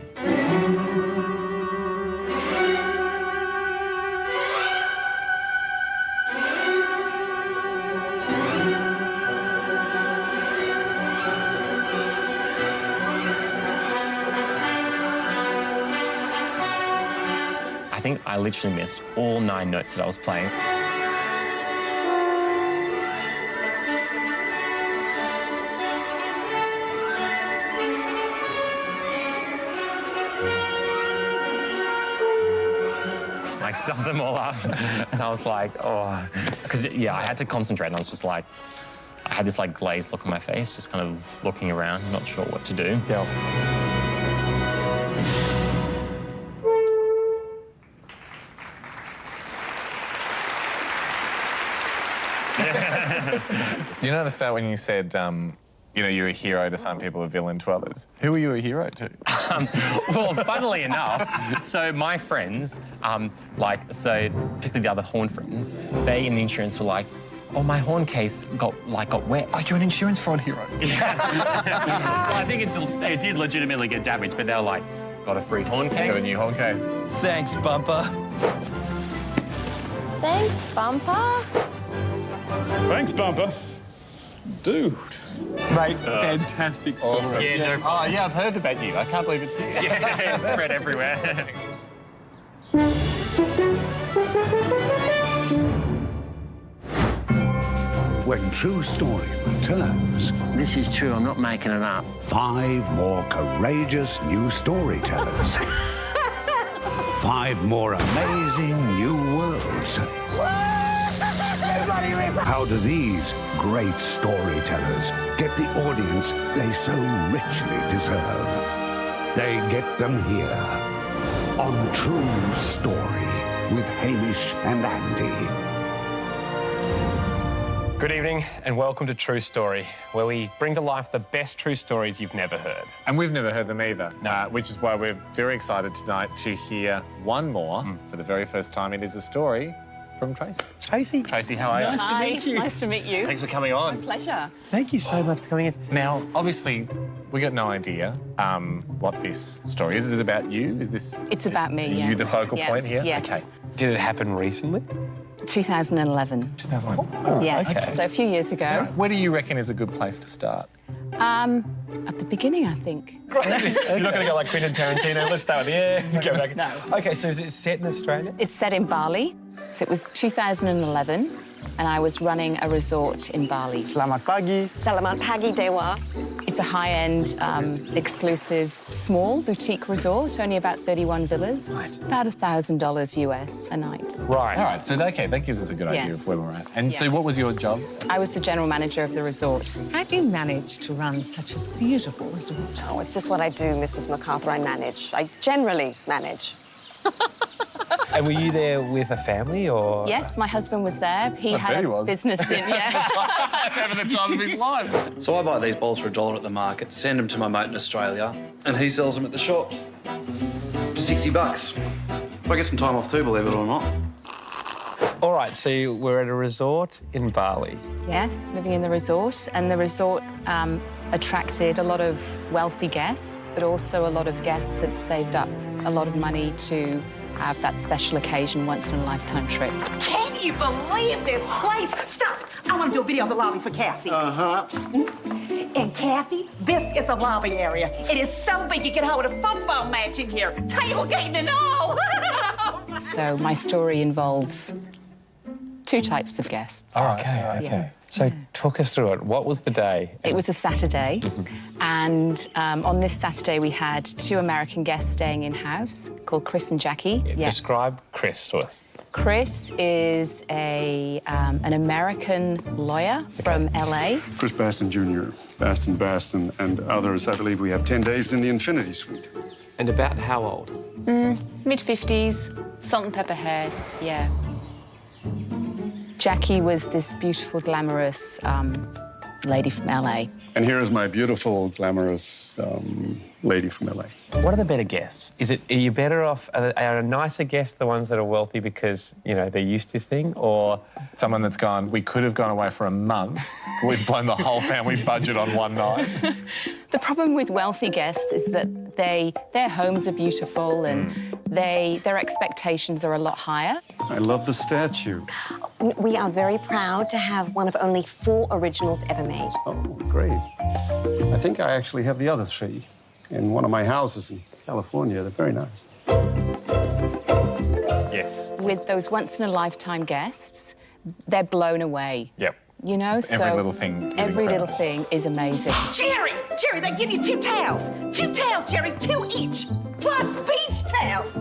S13: I think I literally missed all 9 notes that I was playing. Like, stuffed them all up. And I was like, oh. Because, yeah, I had to concentrate, and I was just like, I had this, like, glazed look on my face, just kind of looking around, not sure what to do.
S2: Yeah.
S3: You know the start when you said, you know, you're a hero to some people, a villain to others. Who are you a hero to?
S13: Well, funnily enough, so my friends, particularly the other horn friends, they in the insurance were like, oh, my horn case got wet.
S3: Oh, you're an insurance fraud hero.
S13: Yeah. Well, I think it did legitimately get damaged, but they were like, got a free horn case.
S3: Got a new horn case.
S14: Thanks, Bumper.
S20: Thanks, Bumper.
S18: Thanks, Bumper. Dude.
S3: Mate, fantastic story.
S13: Awesome. Yeah,
S3: Oh, yeah, I've heard about you. I can't believe it's you.
S13: Yeah, it's spread everywhere.
S1: When True Story returns...
S19: This is true, I'm not making it up.
S1: 5 more courageous new storytellers. 5 more amazing new worlds. How do these great storytellers get the audience they so richly deserve? They get them here on True Story with Hamish and Andy.
S2: Good evening and welcome to True Story, where we bring to life the best true stories you've never heard.
S3: And we've never heard them either, which is why we're very excited tonight to hear one more for the very first time. It is a story from Tracy. Tracy, how are you?
S6: Nice to meet you. Nice to meet you.
S3: Thanks for coming on.
S6: My pleasure.
S2: Thank you so much for coming in.
S3: Now, obviously, we got no idea what this story is. Is it about you? Is this...
S6: It's about me,
S3: Are
S6: yes.
S3: you the focal point here?
S6: Yes.
S3: Okay.
S2: Did it happen recently?
S6: 2011.
S3: 2011.
S2: Oh,
S6: yes.
S2: okay.
S6: So a few years ago.
S3: Where do you reckon is a good place to start?
S6: At the beginning, I think.
S2: You're not going to go like Quentin Tarantino. Let's start with go back.
S6: No.
S2: Okay, so is it set in Australia?
S6: It's set in Bali. So it was 2011, and I was running a resort in Bali.
S14: Selamat pagi.
S11: Selamat pagi, Dewa.
S6: It's a high-end, exclusive, small boutique resort, only about 31 villas.
S2: Right.
S6: About $1,000 US a night.
S2: Right.
S3: All right, so, okay, that gives us a good idea
S6: Yes.
S3: of where we're at. And so
S6: Yeah.
S3: what was your job?
S6: I was the general manager of the resort.
S8: How do you manage to run such a beautiful resort?
S11: Oh, it's just what I do, Mrs. MacArthur. I manage. I generally manage.
S2: And were you there with a family or...?
S6: Yes, my husband was there. He
S3: I
S6: had
S3: bet
S6: a
S3: he was.
S6: business in, yeah.
S3: Having the time of his life.
S9: So I buy these bowls for $1 at the market, send them to my mate in Australia, and he sells them at the shops for $60. I get some time off too, believe it or not.
S2: All right, so we're at a resort in Bali.
S6: Yes, living in the resort. And the resort attracted a lot of wealthy guests, but also a lot of guests that saved up a lot of money to have that special occasion, once-in-a-lifetime trip.
S12: Can you believe this place? Stop! I want to do a video of the lobby for Kathy. And Kathy, this is the lobby area. It is so big you can hold a football match in here. Tailgating and all.
S6: So my story involves 2 types of guests.
S2: All right, okay.
S6: Yeah.
S2: So talk us through it. What was the day?
S6: It was a Saturday, and on this Saturday we had 2 American guests staying in-house called Chris and Jackie. Yeah.
S2: Describe Chris to us.
S6: Chris is an American lawyer from LA.
S24: Chris Baston Jr., Baston, and others. I believe we have 10 days in the Infinity Suite.
S21: And about how old?
S6: Mid-50s, salt and pepper hair, yeah. Jackie was this beautiful, glamorous lady from LA.
S24: And here is my beautiful, glamorous lady from LA.
S2: What are the better guests? Are you better off, are nicer guests the ones that are wealthy because, you know, they're used to thing, or
S3: someone that's gone, we could have gone away for a month, but we've blown the whole family's budget on one night?
S6: The problem with wealthy guests is that their homes are beautiful and their expectations are a lot higher.
S24: I love the statue.
S4: We are very proud to have one of only 4 originals ever made.
S24: Oh, great. I think I actually have the other 3 in one of my houses in California. They're very nice.
S2: Yes.
S6: With those once-in-a-lifetime guests, they're blown away.
S2: Yep.
S6: You know,
S3: Every little thing is
S6: every
S3: incredible.
S6: little thing is amazing.
S12: Jerry, they give you 2 towels. 2 towels, Jerry, 2 each. Plus beach towels.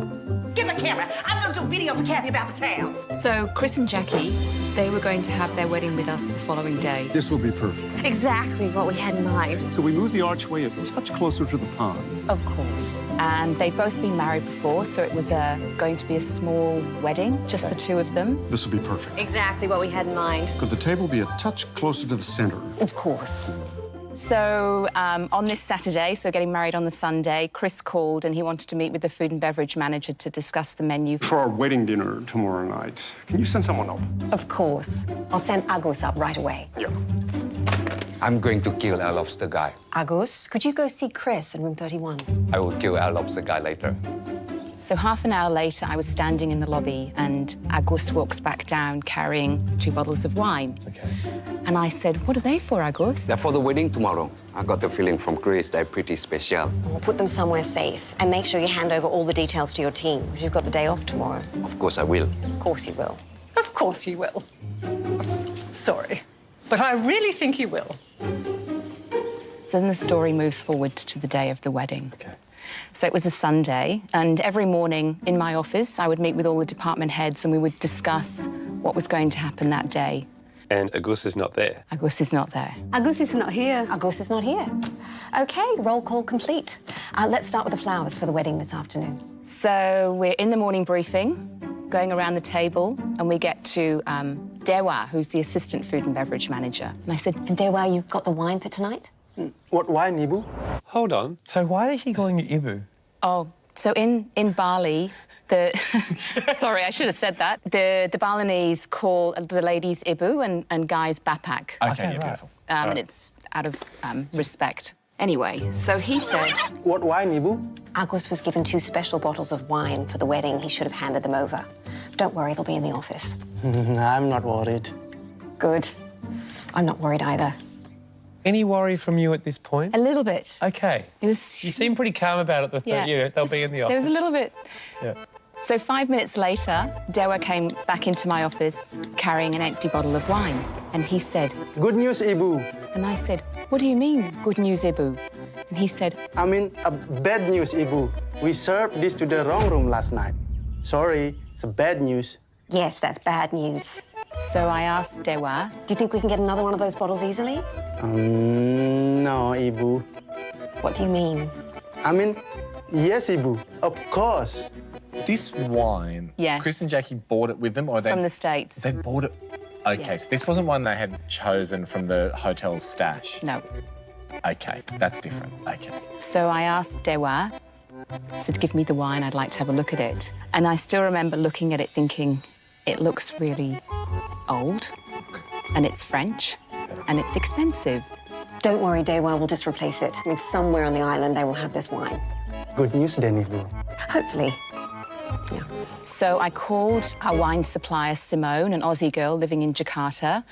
S12: Give the camera. I'm going to do a video for Kathy about the towels.
S6: So Chris and Jackie, they were going to have their wedding with us the following day.
S24: This will be perfect.
S4: Exactly what we had in mind.
S24: Could we move the archway a touch closer to the pond?
S6: Of course. And they'd both been married before, so it was going to be a small wedding, just the 2 of them.
S24: This will be perfect.
S4: Exactly what we had in mind.
S24: Could the table be a touch closer to the center?
S4: Of course.
S6: So on this Saturday, so getting married on the Sunday, Chris called and he wanted to meet with the food and beverage manager to discuss the menu.
S24: For our wedding dinner tomorrow night, can you send someone up?
S4: Of course. I'll send Agus up right away.
S24: Yeah.
S7: I'm going to kill our lobster guy.
S4: Agus, could you go see Chris in room 31?
S7: I will kill our lobster guy later.
S6: So half an hour later, I was standing in the lobby and Agus walks back down carrying 2 bottles of wine.
S2: Okay.
S6: And I said, what are they for, Agus?
S7: They're for the wedding tomorrow. I got the feeling from Chris they're pretty special.
S4: We'll put them somewhere safe and make sure you hand over all the details to your team because you've got the day off tomorrow.
S7: Of course I will.
S4: Of course you will.
S8: Of course you will. Sorry, but I really think you will.
S6: So then the story moves forward to the day of the wedding. Okay. So it was a Sunday, and every morning in my office, I would meet with all the department heads and we would discuss what was going to happen that day.
S21: And Agus is not there.
S6: Agus is not there.
S4: Agus is not here. Agus is not here. OK, roll call complete. Let's start with the flowers for the wedding this afternoon.
S6: So we're in the morning briefing, going around the table, and we get to Dewa, who's the assistant food and beverage manager. And I said,
S4: and Dewa, you've got the wine for tonight?
S21: What wine, Ibu? Hold on. So why is he calling you Ibu?
S6: Oh, so in Bali, sorry, I should have said that. The Balinese call the ladies Ibu and guys Bapak.
S3: Okay, yeah, beautiful.
S6: And it's out of respect. Anyway, so he said...
S14: What wine, Ibu?
S4: Agus was given 2 special bottles of wine for the wedding. He should have handed them over. Don't worry, they'll be in the office.
S14: I'm not worried.
S4: Good. I'm not worried either.
S2: Any worry from you at this point?
S6: A little bit.
S2: Okay.
S6: It was...
S2: You seem pretty calm about it. You know, they'll be in the office.
S6: There was a little bit.
S2: Yeah.
S6: So 5 minutes later, Dewa came back into my office carrying an empty bottle of wine. And he said...
S14: Good news, Ibu.
S6: And I said, what do you mean, good news, Ibu? And he said...
S14: I mean, bad news, Ibu. We served this to the wrong room last night. Sorry, it's a bad news.
S4: Yes, that's bad news.
S6: So I asked Dewa...
S4: Do you think we can get another one of those bottles easily?
S14: No, Ibu.
S4: What do you mean?
S14: I mean, yes, Ibu, of course.
S3: This wine,
S6: yes.
S3: Chris and Jackie bought it with them, or they...
S6: From the States.
S3: They bought it... OK, so this wasn't one they had chosen from the hotel's stash?
S6: No.
S3: OK, that's different. OK.
S6: So I asked Dewa, said, give me the wine, I'd like to have a look at it. And I still remember looking at it thinking, it looks really old, and it's French, and it's expensive.
S4: Don't worry, Dewa, we'll just replace it. I mean, somewhere on the island they will have this wine.
S14: Good news then, Ibu.
S4: Hopefully. Yeah.
S6: So I called our wine supplier, Simone, an Aussie girl living in Jakarta,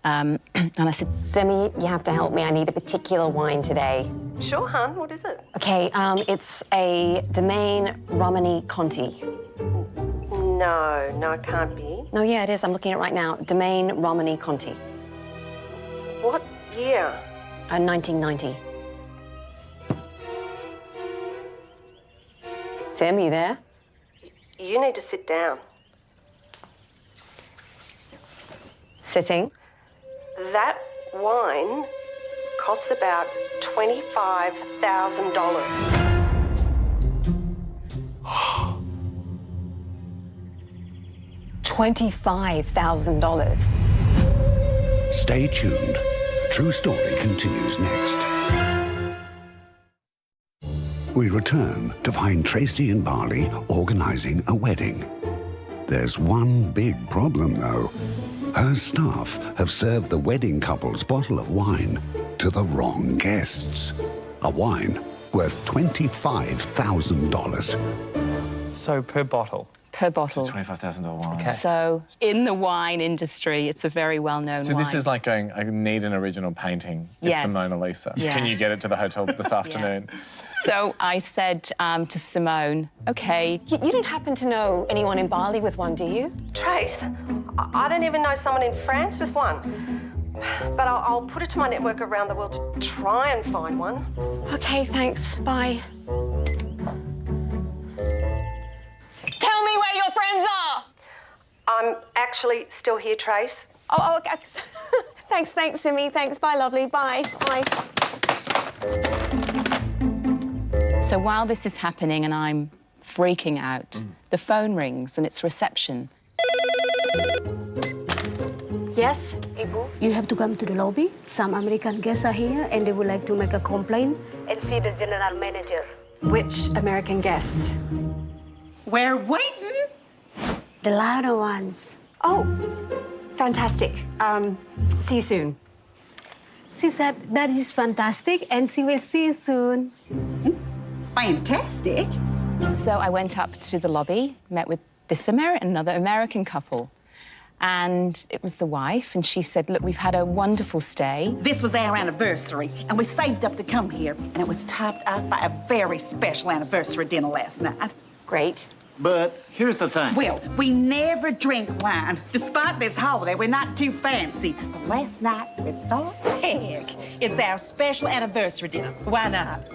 S6: and I said,
S4: Semi, you have to help me. I need a particular wine today.
S16: Sure, hon. What is it?
S4: OK, it's a Domaine Romani Conti.
S16: No, it can't be.
S4: No, yeah, it is. I'm looking at it right now. Domaine Romani Conti.
S16: What year?
S4: 1990. Sam, you there?
S16: You need to sit down.
S4: Sitting.
S16: That wine costs about $25,000.
S4: $25,000.
S1: Stay tuned True story continues next. We return to find Tracy and Barley organising a wedding. There's one big problem, though. Her staff have served the wedding couple's bottle of wine to the wrong guests. A wine worth $25,000.
S2: So per bottle?
S6: Per bottle.
S3: So $25,000 wine.
S6: Okay. So in the wine industry, it's a very well-known wine.
S3: So this is like going, I need an original painting. It's
S6: Yes.
S3: the Mona Lisa.
S6: Yeah.
S3: Can you get it to the hotel this afternoon?
S6: So I said to Simone, OK.
S4: You don't happen to know anyone in Bali with one, do you?
S5: Trace, I don't even know someone in France with one. But I'll put it to my network around the world to try and find one.
S4: OK, thanks. Bye. Tell me where your friends are!
S5: I'm actually still here, Trace.
S4: Oh, okay. Thanks, Simi. Thanks. Bye, lovely. Bye. Bye.
S6: So while this is happening and I'm freaking out, the phone rings and it's reception.
S11: Yes? You have to come to the lobby. Some American guests are here and they would like to make a complaint and see the general manager.
S4: Which American guests?
S12: We're waiting.
S11: The louder ones.
S4: Oh, fantastic. See you soon.
S11: She said that is fantastic and she will see you soon.
S12: Fantastic?
S6: So I went up to the lobby, met with another American couple. And it was the wife, and she said, look, we've had a wonderful stay.
S12: This was our anniversary, and we saved up to come here, and it was topped up by a very special anniversary dinner last night.
S4: Great.
S10: But here's the thing.
S12: Well, we never drink wine. Despite this holiday, we're not too fancy. But last night, we thought, heck, it's our special anniversary dinner. Why not?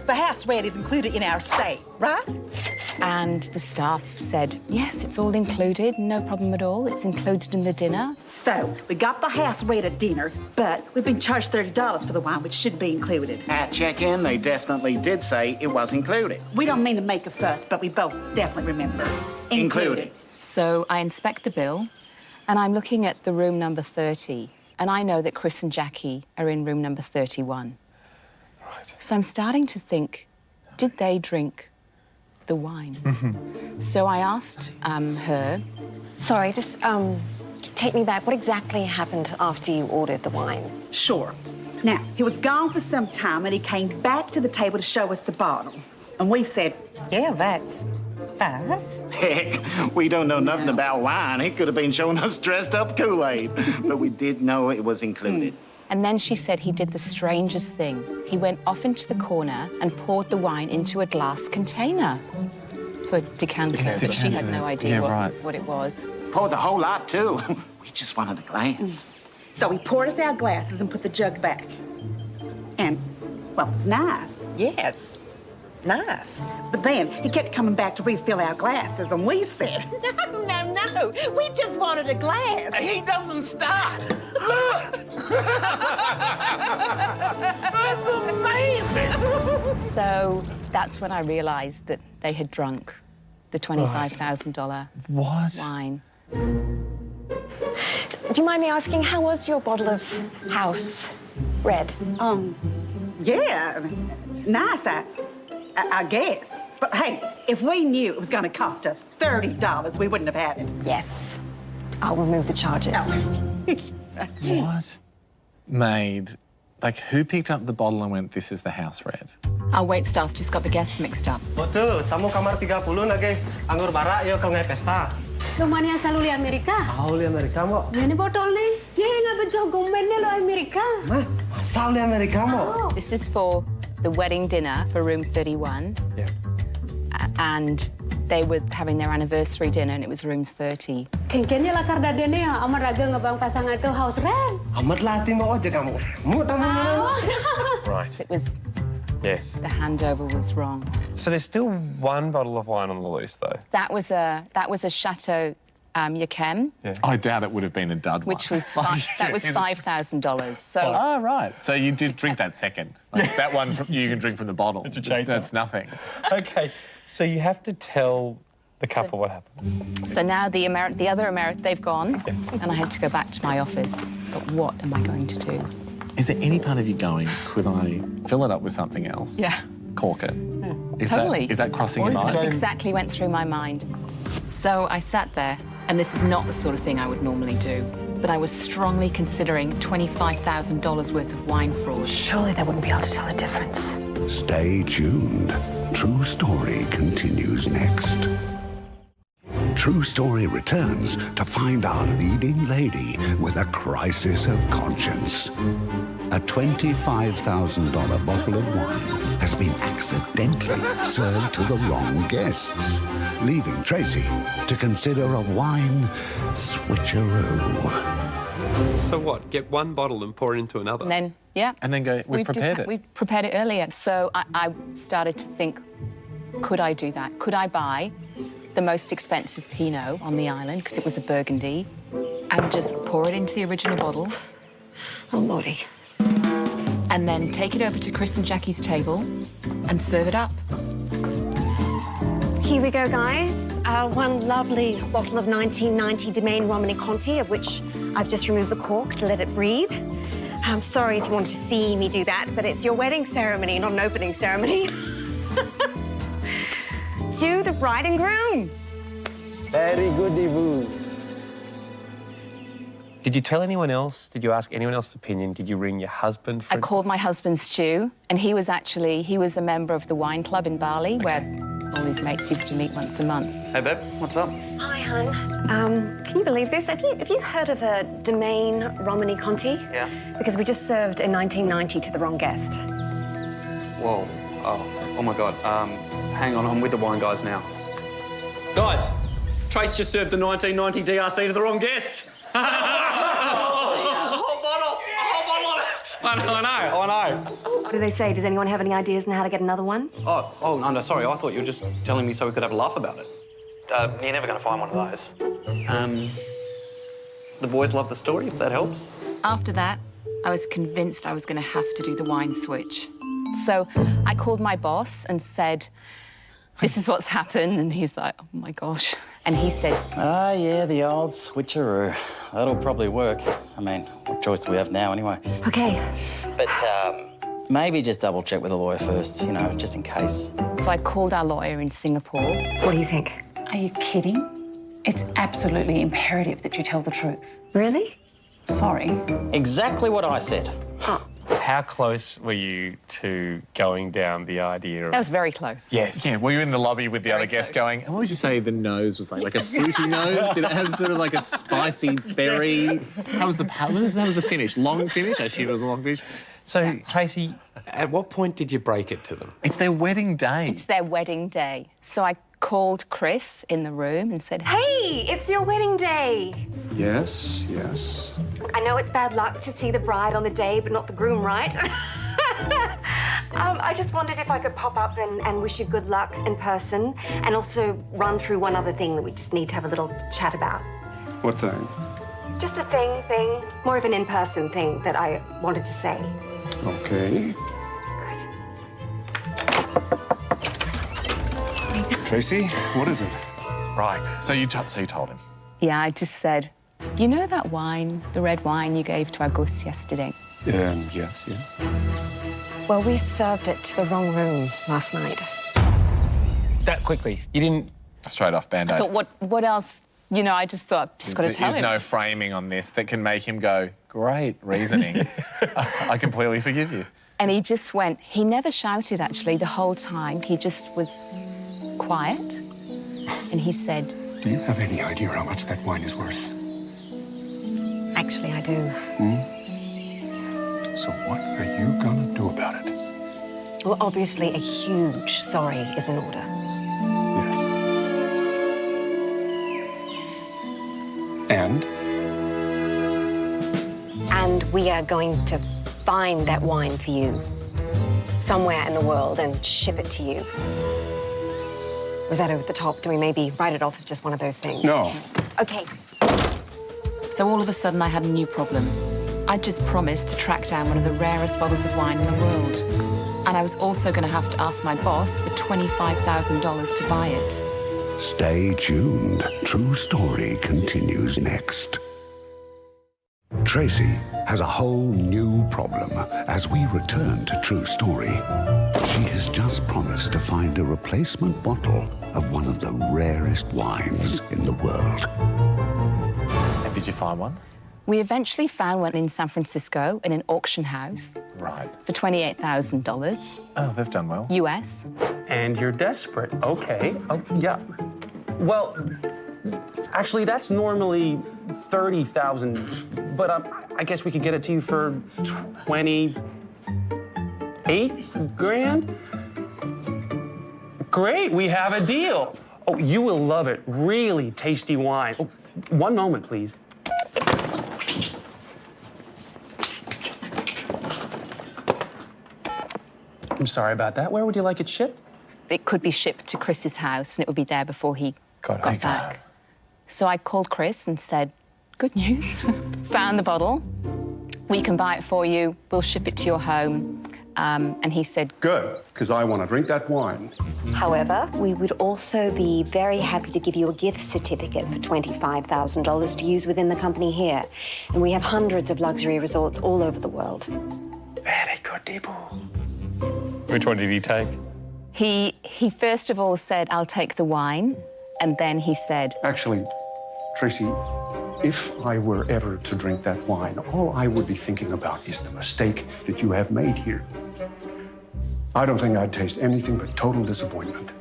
S12: The house red is included in our stay, right?
S6: And the staff said, yes, it's all included, no problem at all. It's included in the dinner.
S12: So, we got the house red at dinner, but we've been charged $30 for the wine, which should be included.
S10: At check-in, they definitely did say it was included.
S12: We don't mean to make a fuss, but we both definitely remember. Included.
S6: So I inspect the bill, and I'm looking at the room number 30, and I know that Chris and Jackie are in room number 31. Right. So I'm starting to think, did they drink the wine? So I asked her...
S4: Sorry, just take me back. What exactly happened after you ordered the wine?
S12: Sure. Now, he was gone for some time, and he came back to the table to show us the bottle. And we said, yeah, that's fine.
S10: Heck, we don't know nothing about wine. He could have been showing us dressed up Kool-Aid. But we did know it was included.
S6: And then she said he did the strangest thing. He went off into the corner and poured the wine into a glass container. So a decanter, but she had no idea what it was.
S10: Poured the whole lot, too. We just wanted a glass.
S12: So he poured us our glasses and put the jug back. And, well, it was nice. Yes, nice. But then he kept coming back to refill our glasses, and we said, no, we just wanted a glass.
S10: He doesn't start. Look! That's amazing!
S6: So that's when I realised that they had drunk the $25,000 wine.
S4: Do you mind me asking, how was your bottle of house red?
S12: Yeah, nice, I guess. But hey, if we knew it was going to cost us $30, we wouldn't have had it.
S4: Yes. I'll remove the charges.
S3: What? Who picked up the bottle and went, this is the house red?
S6: Our wait staff just got the guests mixed up.
S15: Betul, tamu kamar 30 nage anggur bara yo kau ngai pesta.
S11: Lumania asal li Amerika.
S15: Tahu li Amerika mo.
S11: Ini botol ni. Ye nga bejo gomennya lo Amerika.
S15: Ma, asal li Amerika mo.
S6: This is for the wedding dinner for room 31.
S2: Yeah.
S6: And they were having their anniversary dinner and it was room 30.
S11: Kengkennya lah karda dene ya, amar raga ngebang pasangan tu house red.
S15: Amat latih mo aja kamu. Mu tamu
S2: Right.
S6: It was...
S2: Yes.
S6: The handover was wrong.
S2: So there's still one bottle of wine on the loose, though.
S6: That was a Chateau Yquem.
S2: Yeah.
S3: I doubt it would have been a dud one.
S6: Which was that was $5,000. So
S3: right. So you did drink that second. That one you can drink from the bottle.
S2: It's a chaser.
S3: That's nothing.
S2: OK, so you have to tell the couple what happened.
S6: So now the other American, they've gone.
S2: Yes.
S6: And I had to go back to my office. But what am I going to do?
S3: Is there any part of you going, could I fill it up with something else?
S6: Yeah.
S3: Cork it?
S6: Totally.
S3: Is that crossing your mind?
S6: That's exactly went through my mind. So I sat there, and this is not the sort of thing I would normally do, but I was strongly considering $25,000 worth of wine fraud.
S4: Surely they wouldn't be able to tell the difference.
S1: Stay tuned. True Story continues next. True Story returns to find our leading lady with a crisis of conscience. A $25,000 bottle of wine has been accidentally served to the wrong guests, leaving Tracy to consider a wine switcheroo.
S21: So what? Get one bottle and pour it into another?
S6: And then, yeah.
S3: And then go, we've prepared it.
S6: We prepared it earlier. So I started to think, could I do that? Could I buy the most expensive Pinot on the island, because it was a Burgundy, and just pour it into the original bottle?
S4: Oh, Lordy.
S6: And then take it over to Chris and Jackie's table and serve it up.
S4: Here we go, guys. One lovely bottle of 1990 Domaine Romani Conti, of which I've just removed the cork to let it breathe. I'm sorry if you wanted to see me do that, but it's your wedding ceremony, not an opening ceremony. To the bride and groom.
S15: Very good, Ibu.
S21: Did you tell anyone else? Did you ask anyone else's opinion? Did you ring your husband?
S6: I called my husband, Stu, and he was a member of the wine club in Bali, where all his mates used to meet once a month.
S9: Hey, babe, what's up?
S4: Hi, hon. Can you believe this? Have you heard of a Domaine Romani Conti?
S9: Yeah.
S4: Because we just served a 1990 to the wrong guest.
S9: Whoa. Oh my God. Hang on, I'm with the wine guys now. Guys, Trace just served the 1990 DRC to the wrong guest.
S12: A whole bottle.
S9: I know.
S4: What do they say? Does anyone have any ideas on how to get another one?
S9: Oh, no, sorry. I thought you were just telling me so we could have a laugh about it. You're never going to find one of those. The boys love the story, if that helps.
S6: After that, I was convinced I was going to have to do the wine switch. So I called my boss and said, this is what's happened. And he's like, oh, my gosh. And he said...
S17: Ah, yeah, the old switcheroo. That'll probably work. I mean, what choice do we have now, anyway?
S4: OK.
S17: But maybe just double-check with a lawyer first, you know, just in case.
S6: So I called our lawyer in Singapore.
S4: What do you think?
S20: Are you kidding? It's absolutely imperative that you tell the truth.
S4: Really?
S20: Sorry.
S17: Exactly what I said.
S21: How close were you to going down the idea of...
S6: That was very close.
S21: Yes.
S3: Yeah, were you in the lobby with the other guests going, and what would you say the nose was like a fruity nose? Did it have sort of like a spicy berry? How was the finish? Long finish? I assume it was a long finish.
S21: So, Tracy, at what point did you break it to them?
S3: It's their wedding day.
S6: It's their wedding day. So I called Chris in the room and said,
S4: Hey, it's your wedding day.
S24: Yes, yes.
S4: I know it's bad luck to see the bride on the day, but not the groom, right? I just wondered if I could pop up and wish you good luck in person, and also run through one other thing that we just need to have a little chat about.
S24: What thing?
S4: Just a thing. More of an in-person thing that I wanted to say.
S24: Okay. Tracy, what is it?
S3: Right. So you told him?
S6: Yeah, I just said, you know that wine, the red wine you gave to Auguste yesterday?
S24: Yes, yeah.
S4: Well, we served it to the wrong room last night.
S21: That quickly? You didn't...
S3: Straight off Band-Aid.
S6: I thought, what else? You know, I just thought, just got to tell him.
S3: There's no framing on this that can make him go, great reasoning. I completely forgive you.
S6: And he just went, he never shouted, actually, the whole time. He just was quiet. And he said...
S24: Do you have any idea how much that wine is worth?
S4: Actually, I do.
S24: So what are you gonna do about it?
S4: Well, obviously, a huge sorry is in order.
S24: Yes. And?
S4: And we are going to find that wine for you somewhere in the world and ship it to you. Was that over the top? Do we maybe write it off as just one of those things?
S24: No.
S4: OK.
S6: So all of a sudden, I had a new problem. I just promised to track down one of the rarest bottles of wine in the world. And I was also going to have to ask my boss for $25,000 to buy it.
S1: Stay tuned. True Story continues next. Tracy has a whole new problem as we return to True Story. She has just promised to find a replacement bottle of one of the rarest wines in the world.
S3: And did you find one?
S6: We eventually found one in San Francisco in an auction house.
S3: Right.
S6: For $28,000.
S3: Oh, they've done well.
S6: US.
S13: And you're desperate. Okay. Oh, yeah. Well, actually, that's normally $30,000, but I guess we could get it to you for 28 grand? Great, we have a deal. Oh, you will love it. Really tasty wine. Oh, one moment, please. I'm sorry about that. Where would you like it shipped?
S6: It could be shipped to Chris's house and it would be there before he got back. So I called Chris and said, good news, found the bottle. We can buy it for you. We'll ship it to your home. And he said,
S24: good, because I want to drink that wine.
S4: However, we would also be very happy to give you a gift certificate for $25,000 to use within the company here. And we have hundreds of luxury resorts all over the world.
S13: Very good, Ibu.
S21: Which one did he take?
S6: He first of all said, I'll take the wine. And then he said...
S24: Actually, Tracy, if I were ever to drink that wine, all I would be thinking about is the mistake that you have made here. I don't think I'd taste anything but total disappointment.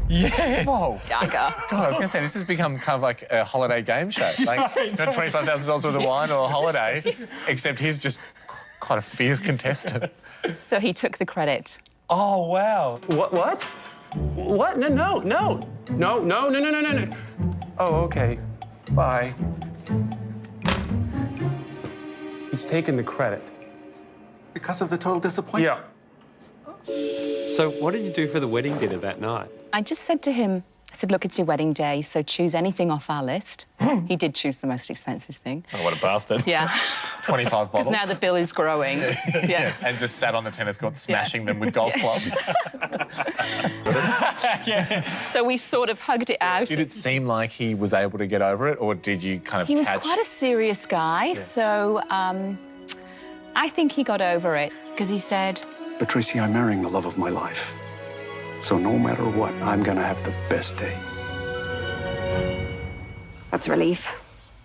S3: Yes! Whoa.
S6: Dagger.
S3: God, I was going to say, this has become kind of like a holiday game show. Like, not $25,000 worth of wine or a holiday, except he's just quite a fierce contestant.
S6: So he took the credit.
S13: Oh, wow. What? What? No. Oh, okay. Bye. He's taken the credit.
S24: Because of the total disappointment?
S13: Yeah.
S21: So what did you do for the wedding dinner that night?
S6: I just said to him, I said, look, it's your wedding day, so choose anything off our list. He did choose the most expensive thing.
S3: Oh, what a bastard.
S6: Yeah.
S3: 25 bottles.
S6: Now the bill is growing. Yeah.
S3: And just sat on the tennis court smashing them with golf clubs.
S6: So we sort of hugged it out.
S3: Did it seem like he was able to get over it, or did you kind of
S6: He was
S3: catch...
S6: quite a serious guy, so I think he got over it, because he said...
S24: But Tracy, I'm marrying the love of my life. So no matter what, I'm going to have the best day.
S4: That's a relief.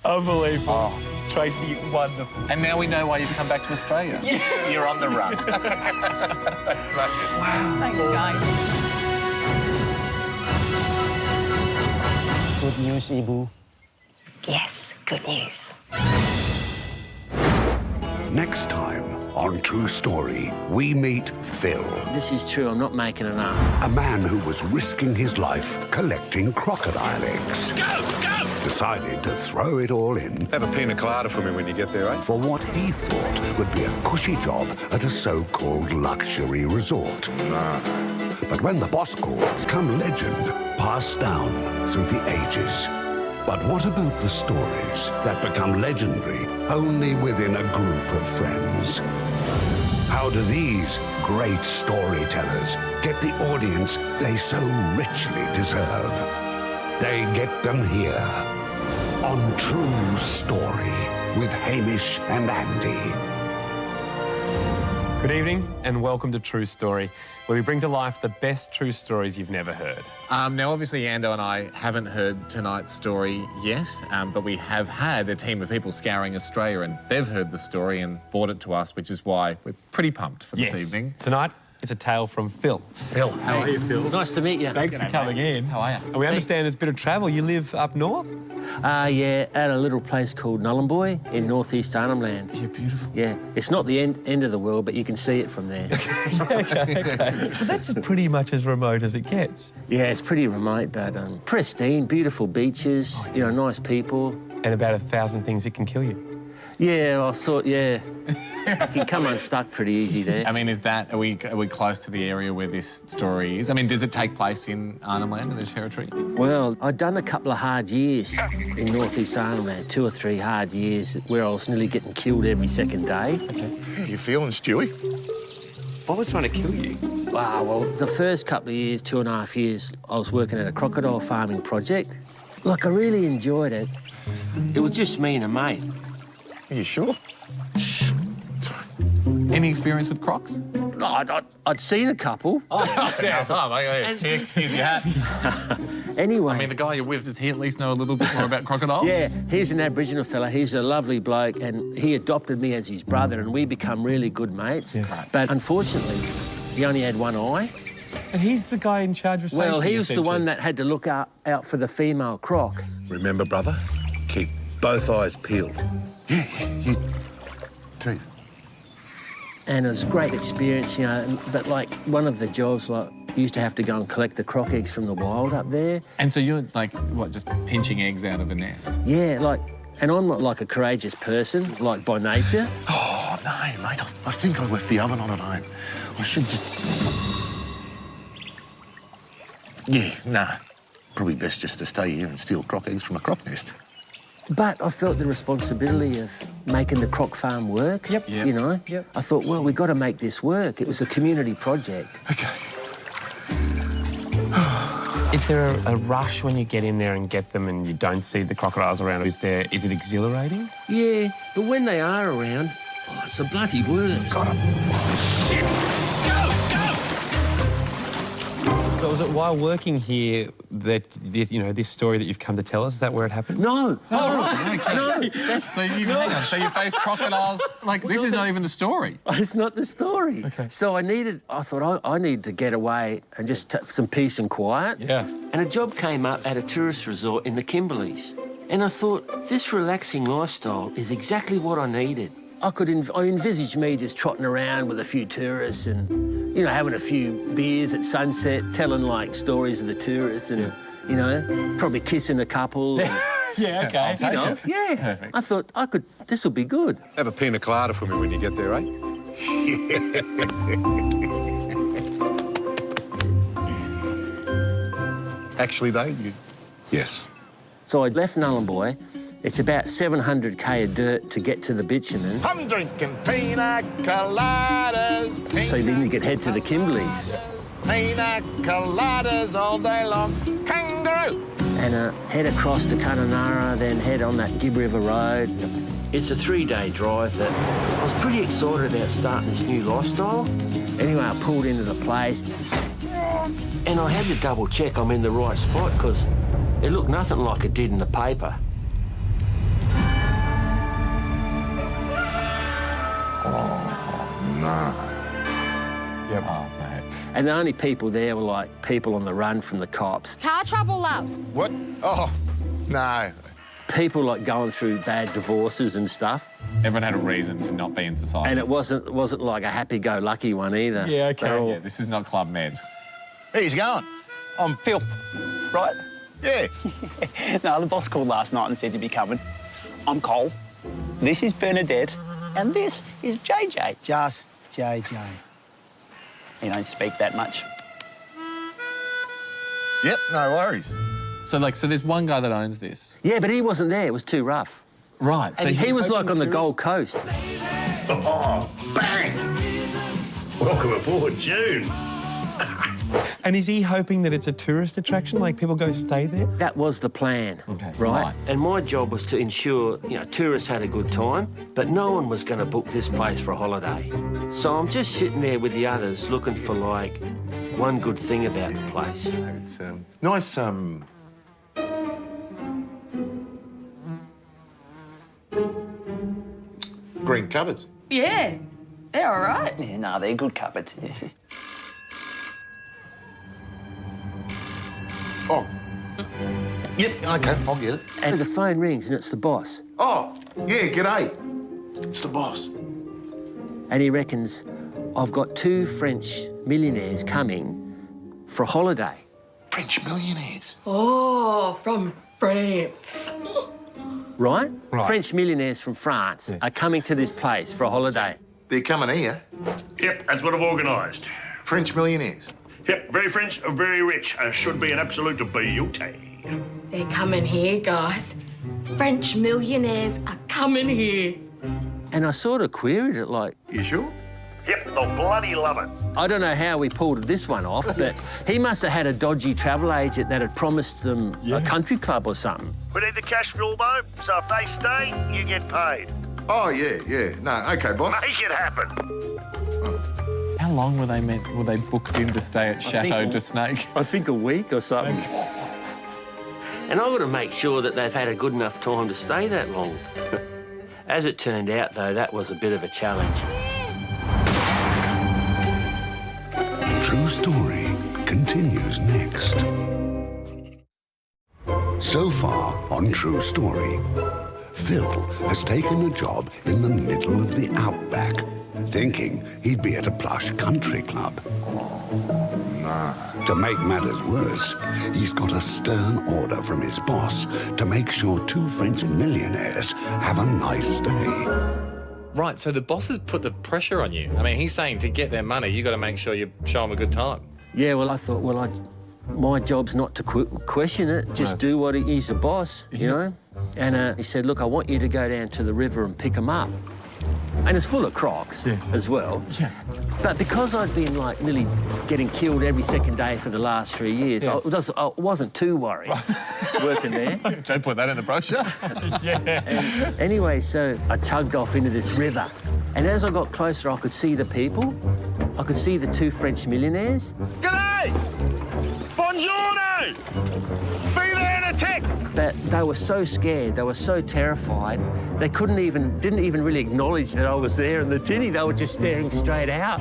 S21: Unbelievable. Oh. Tracy, wonderful.
S3: And now we know why you've come back to Australia.
S6: Yes.
S3: You're on the run. That's right.
S6: Wow. Thanks, guys.
S14: Good news, Ibu.
S4: Yes, good news.
S1: Next time on True Story, we meet Phil.
S18: This is true, I'm not making it up.
S1: A man who was risking his life collecting crocodile eggs.
S18: Go!
S1: Decided to throw it all in.
S22: Have a pina colada for me when you get there, eh?
S1: For what he thought would be a cushy job at a so-called luxury resort. But when the boss calls, come legend, passed down through the ages. But what about the stories that become legendary only within a group of friends? How do these great storytellers get the audience they so richly deserve? They get them here on True Story with Hamish and Andy.
S2: Good evening and welcome to True Story, where we bring to life the best true stories you've never heard.
S3: Now, obviously, Ando and I haven't heard tonight's story yet, but we have had a team of people scouring Australia and they've heard the story and brought it to us, which is why we're pretty pumped for this evening.
S2: Tonight, it's a tale from Phil.
S3: Phil, how are you, Phil?
S18: Nice to meet you.
S2: Thanks for coming in.
S3: How are you?
S2: And we understand it's a bit of travel. You live up north?
S18: Yeah, at a little place called Nullarbor in northeast Arnhem Land.
S2: Yeah, beautiful.
S18: Yeah, it's not the end of the world, but you can see it from there.
S2: okay. But that's pretty much as remote as it gets.
S18: Yeah, it's pretty remote, but pristine, beautiful beaches, you know, nice people.
S2: And about 1,000 things that can kill you.
S18: Yeah, I thought, yeah. You can come unstuck pretty easy there.
S3: I mean, are we close to the area where this story is? I mean, does it take place in Arnhem Land, in the Territory?
S18: Well, I'd done a couple of hard years in northeast Arnhem Land, 2 or 3 hard years where I was nearly getting killed every second day.
S22: Okay. How you feeling, Stewie?
S21: What was trying to kill you?
S18: Well, the first couple of years, 2.5 years, I was working at a crocodile farming project. Like, I really enjoyed it. It was just me and a mate.
S22: Are you sure?
S3: Any experience with Crocs?
S18: No, I'd seen a couple.
S3: Tick, here's your hat.
S18: Anyway.
S3: I mean, the guy you're with, does he at least know a little bit more about crocodiles?
S18: Yeah, he's an Aboriginal fella. He's a lovely bloke, and he adopted me as his brother, and we become really good mates.
S2: Yeah.
S18: But unfortunately, he only had one eye.
S2: And he's the guy in charge of safety,
S18: Well, he was the one that had to look out for the female croc.
S22: Remember, brother, keep both eyes peeled. Yeah, you too.
S18: And it was a great experience, you know, but, like, one of the jobs, like, you used to have to go and collect the croc eggs from the wild up there.
S3: And so you're, like, what, just pinching eggs out of a nest?
S18: Yeah, like, and I'm not, like, a courageous person, like, by nature.
S22: Oh, no, mate, I think I left the oven on at home. I should just... Yeah, nah. Probably best just to stay here and steal croc eggs from a croc nest.
S18: But I felt the responsibility of making the croc farm work.
S2: Yep.
S18: You know?
S2: Yep.
S18: I thought, well, we've got to make this work. It was a community project.
S22: OK.
S2: Is there a rush when you get in there and get them and you don't see the crocodiles around? Is it exhilarating?
S18: Yeah, but when they are around, oh, it's a bloody work.
S22: Got 'em.
S2: Shit! So was it while working here that, you know, this story that you've come to tell us, is that where it happened?
S18: No.
S3: Oh, right. Okay.
S18: No.
S3: So hang on. So you face crocodiles. Like, this is not even the story.
S18: It's not the story.
S2: Okay.
S18: So I thought I needed to get away and just some peace and quiet.
S2: Yeah.
S18: And a job came up at a tourist resort in the Kimberleys. And I thought, this relaxing lifestyle is exactly what I needed. I envisaged me just trotting around with a few tourists and, you know, having a few beers at sunset, telling, like, stories of the tourists and, you know, probably kissing a couple. And,
S2: yeah, OK.
S3: I'll take it.
S18: Yeah.
S3: Perfect.
S18: I thought this will be good.
S22: Have a pina colada for me when you get there, eh? Actually, though, you... Yes.
S18: So I left Nullarbor. It's about 700k of dirt to get to the bitumen.
S22: I'm drinking pina coladas.
S18: So then you could head to the Kimberleys.
S22: Pina coladas all day long. Kangaroo!
S18: And head across to Kununurra, then head on that Gibb River Road. It's a 3-day drive that I was pretty excited about starting this new lifestyle. Anyway, I pulled into the place and I had to double check I'm in the right spot because it looked nothing like it did in the paper.
S22: No.
S3: Yep. Oh, mate.
S18: And the only people there were, like, people on the run from the cops.
S7: Car trouble, love.
S22: What? Oh, no.
S18: People, like, going through bad divorces and stuff.
S3: Everyone had a reason to not be in society.
S18: And it wasn't like a happy-go-lucky one either.
S2: Yeah, OK.
S3: Yeah, this is not Club Med.
S22: Where's going?
S8: I'm Phil, right?
S22: Yeah.
S8: No, the boss called last night and said you'd be coming. I'm Cole. This is Bernadette. And this is JJ.
S14: Just JJ.
S8: You don't speak that much.
S22: Yep, no worries.
S3: So there's one guy that owns this.
S18: Yeah, but he wasn't there. It was too rough.
S3: Right.
S18: And he was, like, on the Gold Coast.
S22: Oh, bang! Welcome aboard, June.
S2: And is he hoping that it's a tourist attraction, like people go stay there?
S18: That was the plan,
S2: okay,
S18: right? And my job was to ensure, you know, tourists had a good time, but no one was going to book this place for a holiday. So I'm just sitting there with the others looking for, like, one good thing about the place.
S22: It's nice, green cupboards.
S7: Yeah, they're all right.
S8: Yeah, no, they're good cupboards.
S22: Oh. Yep, OK, I'll get it.
S18: And the phone rings and it's the boss.
S22: Oh, yeah, g'day. It's the boss.
S18: And he reckons I've got 2 French millionaires coming for a holiday.
S22: French millionaires?
S7: Oh, from France.
S18: Right? French millionaires from France are coming to this place for a holiday.
S22: They're coming here?
S19: Yep, that's what I've organised.
S22: French millionaires?
S19: Yep, very French, very rich. Should be an absolute beauty.
S7: They're coming here, guys. French millionaires are coming here.
S18: And I sort of queried it like...
S22: You sure?
S19: Yep, they'll bloody love it.
S18: I don't know how we pulled this one off, but he must have had a dodgy travel agent that had promised them a country club or something.
S19: We need the cash, Bilbo, so if they stay, you get paid.
S5: Oh, yeah. No, OK, boss.
S19: Make it happen.
S3: How long were they booked in to stay at Chateau de Snake?
S18: I think a week or something. And I've got to make sure that they've had a good enough time to stay that long. As it turned out, though, that was a bit of a challenge.
S1: True Story continues next. So far on True Story, Phil has taken a job in the middle of the outback, thinking he'd be at a plush country club.
S5: Nah.
S1: To make matters worse, he's got a stern order from his boss to make sure two French millionaires have a nice day.
S3: Right, so the boss has put the pressure on you. I mean, he's saying to get their money, you got to make sure you show them a good time.
S18: Yeah, well, I thought, my job's not to question it, just do what he's the boss, you know? And he said, look, I want you to go down to the river and pick them up. And it's full of crocs as well. Yeah. But because I'd been, like, nearly getting killed every second day for the last 3 years, I wasn't too worried working there.
S3: Don't put that in the brochure.
S18: And anyway, so I tugged off into this river. And as I got closer, I could see the people. I could see the two French millionaires.
S19: G'day! Buongiorno! Be there in a tick!
S18: But they were so scared, they were so terrified, they didn't even really acknowledge that I was there in the tinny. They were just staring straight out.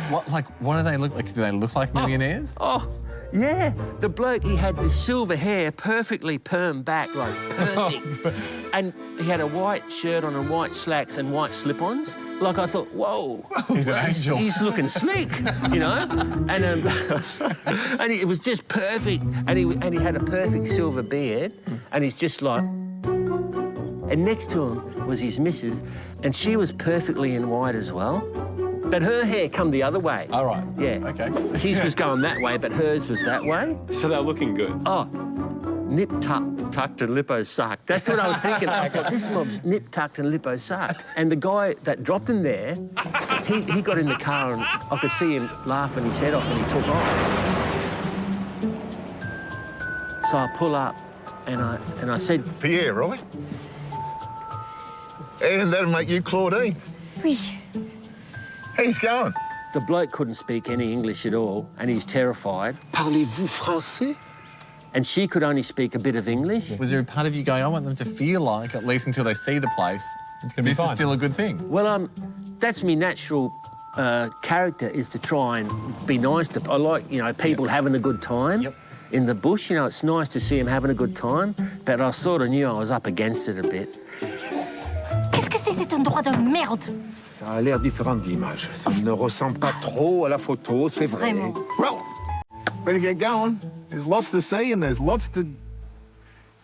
S3: What do they look like? Do they look like millionaires?
S18: Oh, yeah. The bloke, he had this silver hair perfectly permed back, like perfect. And he had a white shirt on and white slacks and white slip-ons. Like, I thought, whoa.
S3: He's an angel.
S18: He's looking slick, you know? And it was just perfect. And he had a perfect silver beard. And he's just like... And next to him was his missus, and she was perfectly in white as well. But her hair come the other way.
S3: All right.
S18: Yeah.
S3: OK.
S18: His was going that way, but hers was that way.
S3: So they're looking good.
S18: Oh, nip-tucked and lipo-sucked. That's what I was thinking. I thought, this mob's nip-tucked and lipo-sucked. And the guy that dropped him there, he got in the car and I could see him laughing his head off and he took off. So I pull up and I said...
S5: Pierre, right? And that'll make you Claudine.
S4: Oui.
S5: How's going?
S18: The bloke couldn't speak any English at all and he's terrified.
S5: Parlez-vous français?
S18: And she could only speak a bit of English.
S3: Was there a part of you going, I want them to feel like, at least until they see the place, this is still a good thing?
S18: Well, that's my natural character, is to try and be nice to... I like, you know, people having a good time in the bush. You know, it's nice to see them having a good time, but I sort of knew I was up against it a bit.
S11: Qu'est-ce que c'est cet endroit de merde?
S10: Ça a l'air différent de l'image. Ça ne ressemble pas trop à la photo, c'est vrai.
S11: Vraiment.
S5: Well, better get going. There's lots to see and there's lots to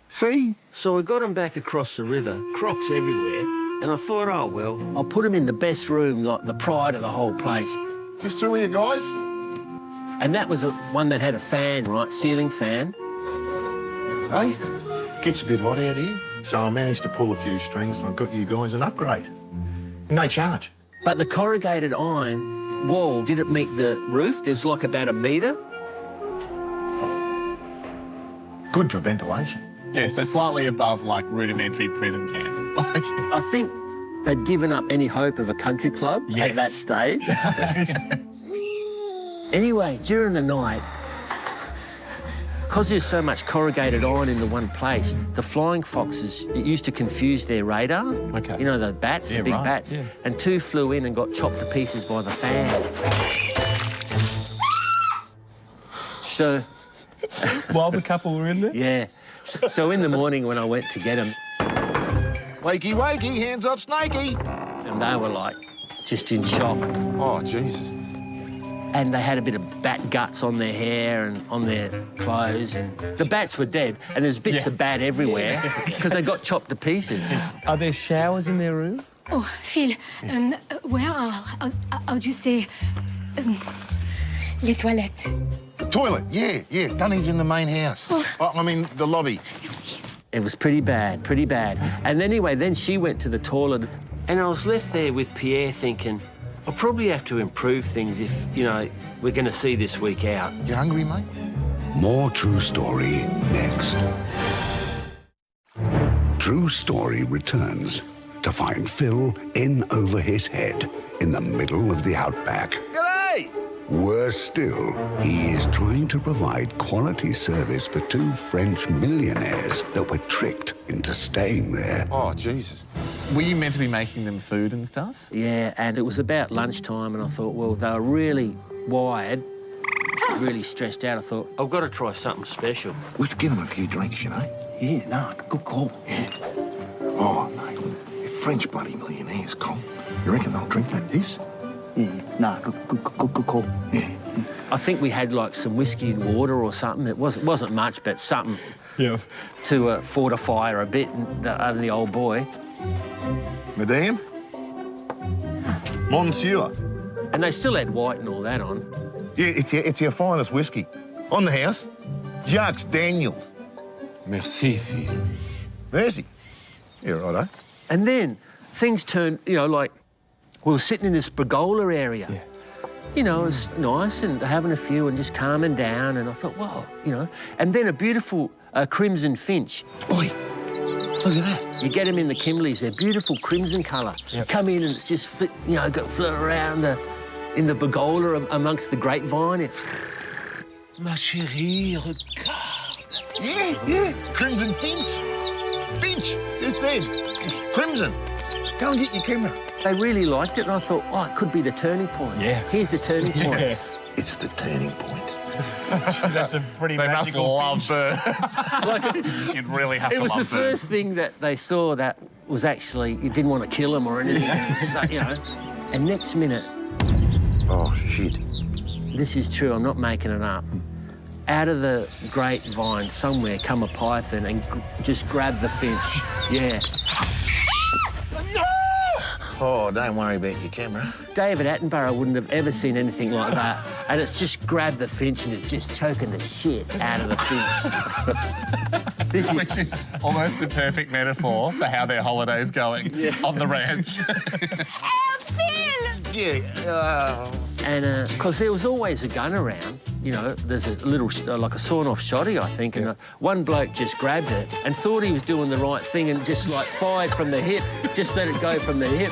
S5: see.
S18: So I got him back across the river, crocs everywhere, and I thought, oh, well, I'll put him in the best room, like the pride of the whole place.
S5: Just through here, guys.
S18: And that was one that had a fan, right, ceiling fan.
S5: Hey, gets a bit hot out here, so I managed to pull a few strings and I got you guys an upgrade. No charge.
S18: But the corrugated iron wall didn't meet the roof. There's like about a metre.
S5: Good for ventilation.
S3: Yeah, so slightly above, like, rudimentary prison camp.
S18: I think they'd given up any hope of a country club at that stage. Anyway, during the night, because there's so much corrugated iron in the one place, the flying foxes, it used to confuse their radar.
S3: OK.
S18: You know, the bats, the big bats. Yeah. And two flew in and got chopped to pieces by the fan. So...
S3: While the couple were in there?
S18: Yeah. So in the morning when I went to get them...
S5: Wakey, wakey, hands off Snakey.
S18: And they were, like, just in shock.
S5: Oh, Jesus.
S18: And they had a bit of bat guts on their hair and on their clothes. And the bats were dead, and there's bits of bat everywhere because they got chopped to pieces.
S2: Are there showers in their room?
S11: Oh, Phil, where are, how do you say, les toilettes?
S5: The toilet, yeah. Dunny's in the main house. Oh. I mean, the lobby.
S11: Merci.
S18: It was pretty bad, pretty bad. And anyway, then she went to the toilet. And I was left there with Pierre thinking, I'll probably have to improve things if, you know, we're going to see this week out.
S5: You hungry, mate?
S1: More True Story next. True Story returns to find Phil in over his head in the middle of the outback.
S5: G'day!
S1: Worse still, he is trying to provide quality service for two French millionaires that were tricked into staying there.
S5: Oh, Jesus.
S3: Were you meant to be making them food and stuff?
S18: Yeah, and it was about lunchtime, and I thought, well, they were really wired, really stressed out. I thought, I've got to try something special.
S5: Let's get them a few drinks, you know?
S18: Yeah, no, good call.
S5: Yeah. Oh, mate, they're French bloody millionaires, Cole. You reckon they'll drink that piss?
S18: Yeah, no, good call.
S5: Yeah.
S18: I think we had, like, some whiskey and water or something. It wasn't much, but something to fortify her a bit, and the old boy.
S5: Madame? Monsieur?
S18: And they still had white and all that on.
S5: Yeah, it's your finest whiskey. On the house, Jacques Daniels.
S22: Merci, Phil.
S5: Mercy. Yeah, righto.
S18: And then things turned, you know, like we were sitting in this pergola area. Yeah. You know, it was nice and having a few and just calming down. And I thought, well, you know. And then a beautiful crimson finch.
S5: Oi, look at that.
S18: You get them in the Kimberleys, they're beautiful crimson colour. Yep. Come in and it's just, you know, float around in the pergola amongst the grapevine.
S22: Ma chérie, regarde.
S5: Yeah, crimson finch. Finch, just there. It's crimson. Go and get your camera.
S18: They really liked it, and I thought, oh, it could be the turning point. Yeah. Here's the turning point.
S5: Yeah. It's the turning point.
S2: That's a pretty magical
S3: love birds. You'd really have to love birds.
S18: It was the first thing that they saw that was actually, you didn't want to kill them or anything. So, you know. And next minute...
S5: Oh, shit.
S18: This is true, I'm not making it up. Out of the grapevine somewhere come a python and just grab the finch. Yeah.
S5: No! Oh, don't worry about your camera.
S18: David Attenborough wouldn't have ever seen anything like that. And it's just grabbed the finch and it's just choking the shit out of the finch.
S3: Which is almost the perfect metaphor for how their holiday's going on the ranch.
S7: Help, Phil!
S5: Yeah.
S18: And because there was always a gun around, you know, there's a little, like a sawn-off shotty, I think, and one bloke just grabbed it and thought he was doing the right thing and just, like, fired from the hip, just let it go from the hip.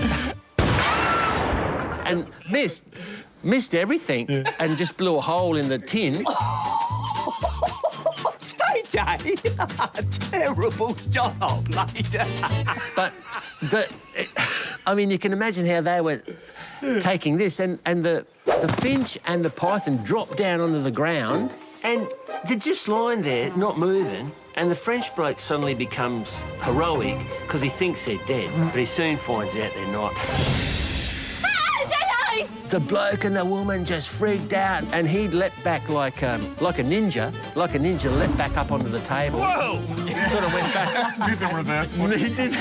S18: And missed everything and just blew a hole in the tin.
S7: JJ, terrible job, mate.
S18: But, I mean, you can imagine how they were taking this, and the finch and the python dropped down onto the ground. And they're just lying there, not moving, and the French bloke suddenly becomes heroic because he thinks they're dead, but he soon finds out they're not. The bloke and the woman just freaked out, and he leapt back like a ninja. Like a ninja, leapt back up onto the table.
S5: Whoa!
S18: Sort of went back.
S3: Did the reverse footage.
S18: He did.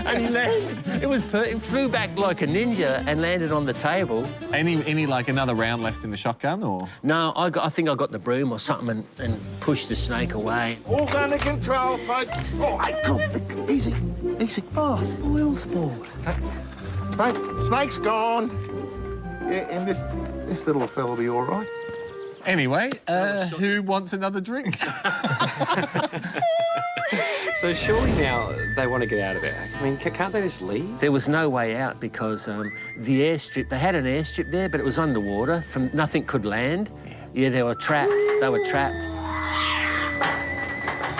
S18: And he landed. He flew back like a ninja and landed on the table.
S3: Any like another round left in the shotgun, or?
S18: No, I think I got the broom or something and pushed the snake away.
S5: All under control, folks. Oh, hey, cool. Easy.
S18: Oh, it's a oil sport.
S5: Mate, snake's gone. Yeah, and this little fella will be all right.
S3: Anyway, who wants another drink?
S21: So surely now they want to get out of there. I mean, can't they just leave?
S18: There was no way out because the airstrip, they had an airstrip there, but it was underwater. Nothing could land. Yeah, they were trapped. They were trapped.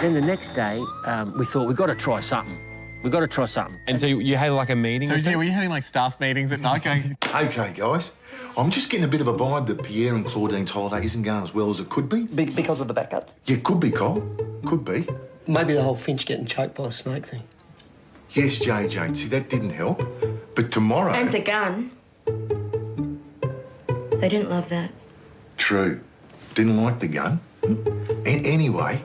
S18: Then the next day, we thought, we've got to try something. We've got to try something.
S2: And so you had like a meeting?
S3: So were you having like staff meetings at night going...
S5: OK, guys. I'm just getting a bit of a vibe that Pierre and Claudine's holiday isn't going as well as it could be.
S14: Because of the back cuts?
S5: Yeah, could be, Cole. Could be.
S14: Maybe the whole finch getting choked by a snake thing.
S5: Yes, JJ. See, that didn't help. But tomorrow...
S7: And the gun. They didn't love that.
S5: True. Didn't like the gun. And anyway,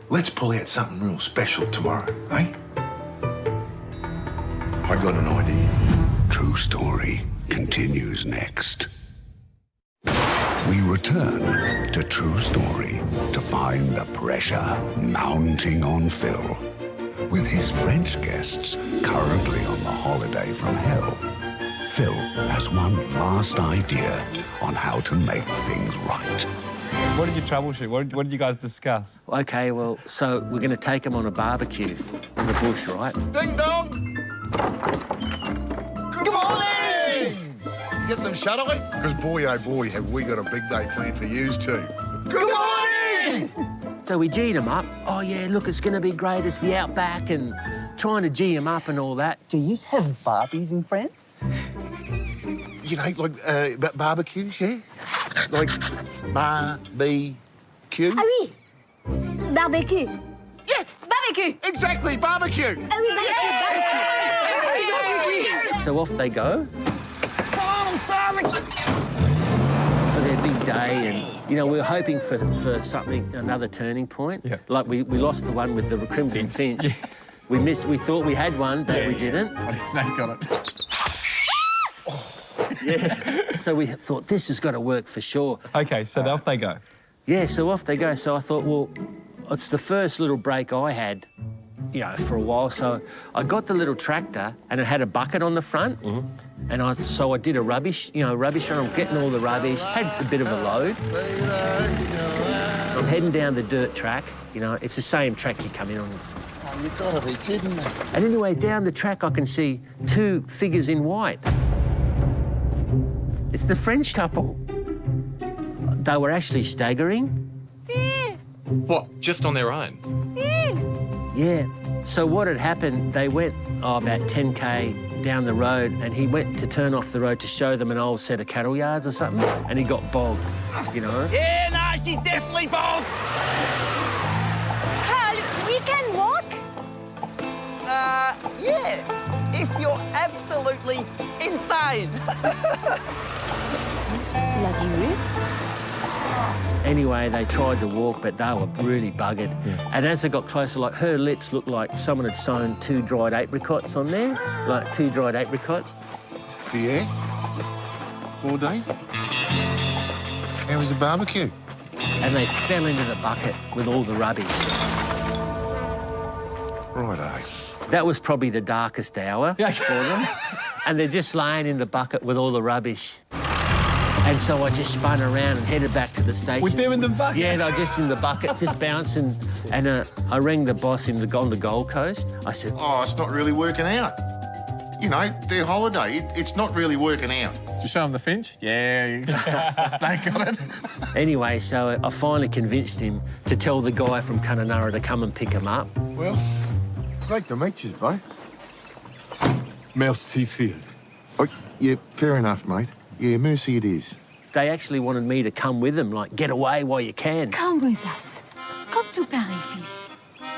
S5: let's pull out something real special tomorrow, eh? I got an idea.
S1: True Story continues next. We return to True Story to find the pressure mounting on Phil. With his French guests currently on the holiday from hell, Phil has one last idea on how to make things right.
S2: What did you troubleshoot? What did you guys discuss?
S18: OK, well, so we're going to take them on a barbecue.
S17: in the bush, right?
S5: Ding dong! Good morning! Get them shuttley? Because boy, oh boy, have we got a big day planned for yous too. Good morning!
S18: So we G'd him up. Oh, yeah, look, it's going to be great. It's the outback and trying to G him up and all that.
S14: Do you have Barbies in France?
S5: You know, like barbecues, yeah? Like barbecue?
S11: Ah oui, barbecue.
S5: Yeah,
S11: barbecue.
S5: Exactly, barbecue.
S11: Ah oui, barbecue.
S18: So off they go. For their big day, and you know we were hoping for something, another turning point.
S2: Yeah.
S18: Like we lost the one with the crimson finch.
S2: Yeah.
S18: We thought we had one, but we didn't.
S3: But a snake got it.
S18: Yeah. So we thought this has got to work for sure.
S2: Okay, so off they go.
S18: Yeah, so off they go. So I thought, well, it's the first little break I had, you know, for a while. So I got the little tractor and it had a bucket on the front.
S2: Mm-hmm.
S18: And so I did a rubbish and I'm getting all the rubbish, had a bit of a load. I'm heading down the dirt track, you know, it's the same track you come in on.
S5: Oh, you gotta be kidding me.
S18: And anyway, down the track I can see two figures in white. It's the French couple. They were actually staggering.
S21: What, just on their own?
S18: Yeah. So what had happened, they went about 10K down the road and he went to turn off the road to show them an old set of cattle yards or something and he got bogged, you know?
S14: Yeah, no, she's definitely bogged.
S7: Carl, we can walk?
S14: Yeah, if you're absolutely insane.
S11: La durée.
S18: Anyway, they tried to walk, but they were really buggered. Yeah. And as they got closer, like, her lips looked like someone had sewn 2 dried apricots on there, like 2 dried apricots.
S5: Yeah? All day? How was the barbecue?
S18: And they fell into the bucket with all the rubbish.
S5: Righto.
S18: That was probably the darkest hour for them. And they're just laying in the bucket with all the rubbish. And so I just spun around and headed back to the station.
S2: With them in the bucket?
S18: Yeah, they were just in the bucket, just bouncing. And I rang the boss on the Gold Coast. I said,
S5: oh, it's not really working out. You know, their holiday, it's not really working out.
S3: Did you show them the finch? Yeah, snake got it.
S18: Anyway, so I finally convinced him to tell the guy from Kununurra to come and pick him up.
S5: Well, great to meet you both.
S24: Merci, Phil.
S5: Oh, yeah, fair enough, mate. Yeah, mercy it is.
S18: They actually wanted me to come with them, like, get away while you can.
S7: Come with us. Come to Paris, Phil.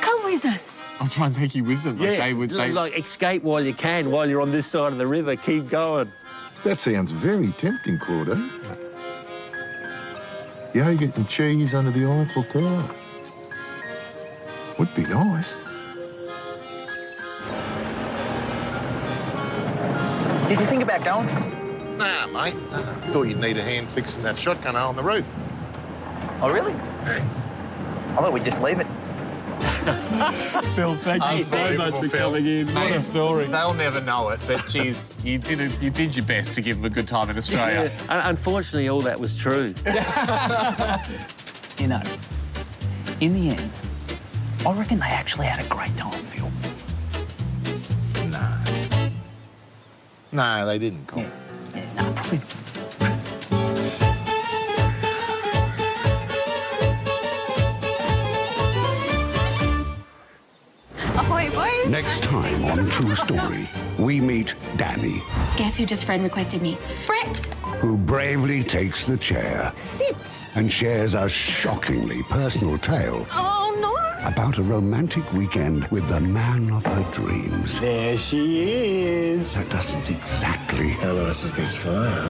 S7: Come with us.
S3: I'll try and take you with them.
S18: Yeah, like escape while you can, while you're on this side of the river. Keep going.
S5: That sounds very tempting, Claude. Yogurt and cheese under the Eiffel Tower. Would be nice.
S14: Did you think about going?
S5: Nah, mate. Thought you'd need a hand fixing that shotgun hole in the roof.
S14: Oh, really?
S5: Hey.
S14: I thought we'd just leave it.
S2: Phil, thank you so much for coming in. What a story.
S3: They'll never know it, but geez, you did your best to give them a good time in Australia.
S18: Yeah. Unfortunately, all that was true.
S8: You know, in the end, I reckon they actually had a great time, Phil.
S5: No, they didn't, Cole.
S8: No, probably.
S4: Ahoy, boys.
S1: Next time on True Story, we meet Danny,
S20: Guess who just friend requested me? Brett!
S1: who bravely takes the chair
S20: Sit!
S1: and shares a shockingly personal tale
S20: Oh, no!
S1: about a romantic weekend with the man of her dreams.
S5: There she is.
S1: That doesn't exactly
S5: How nice is this fire?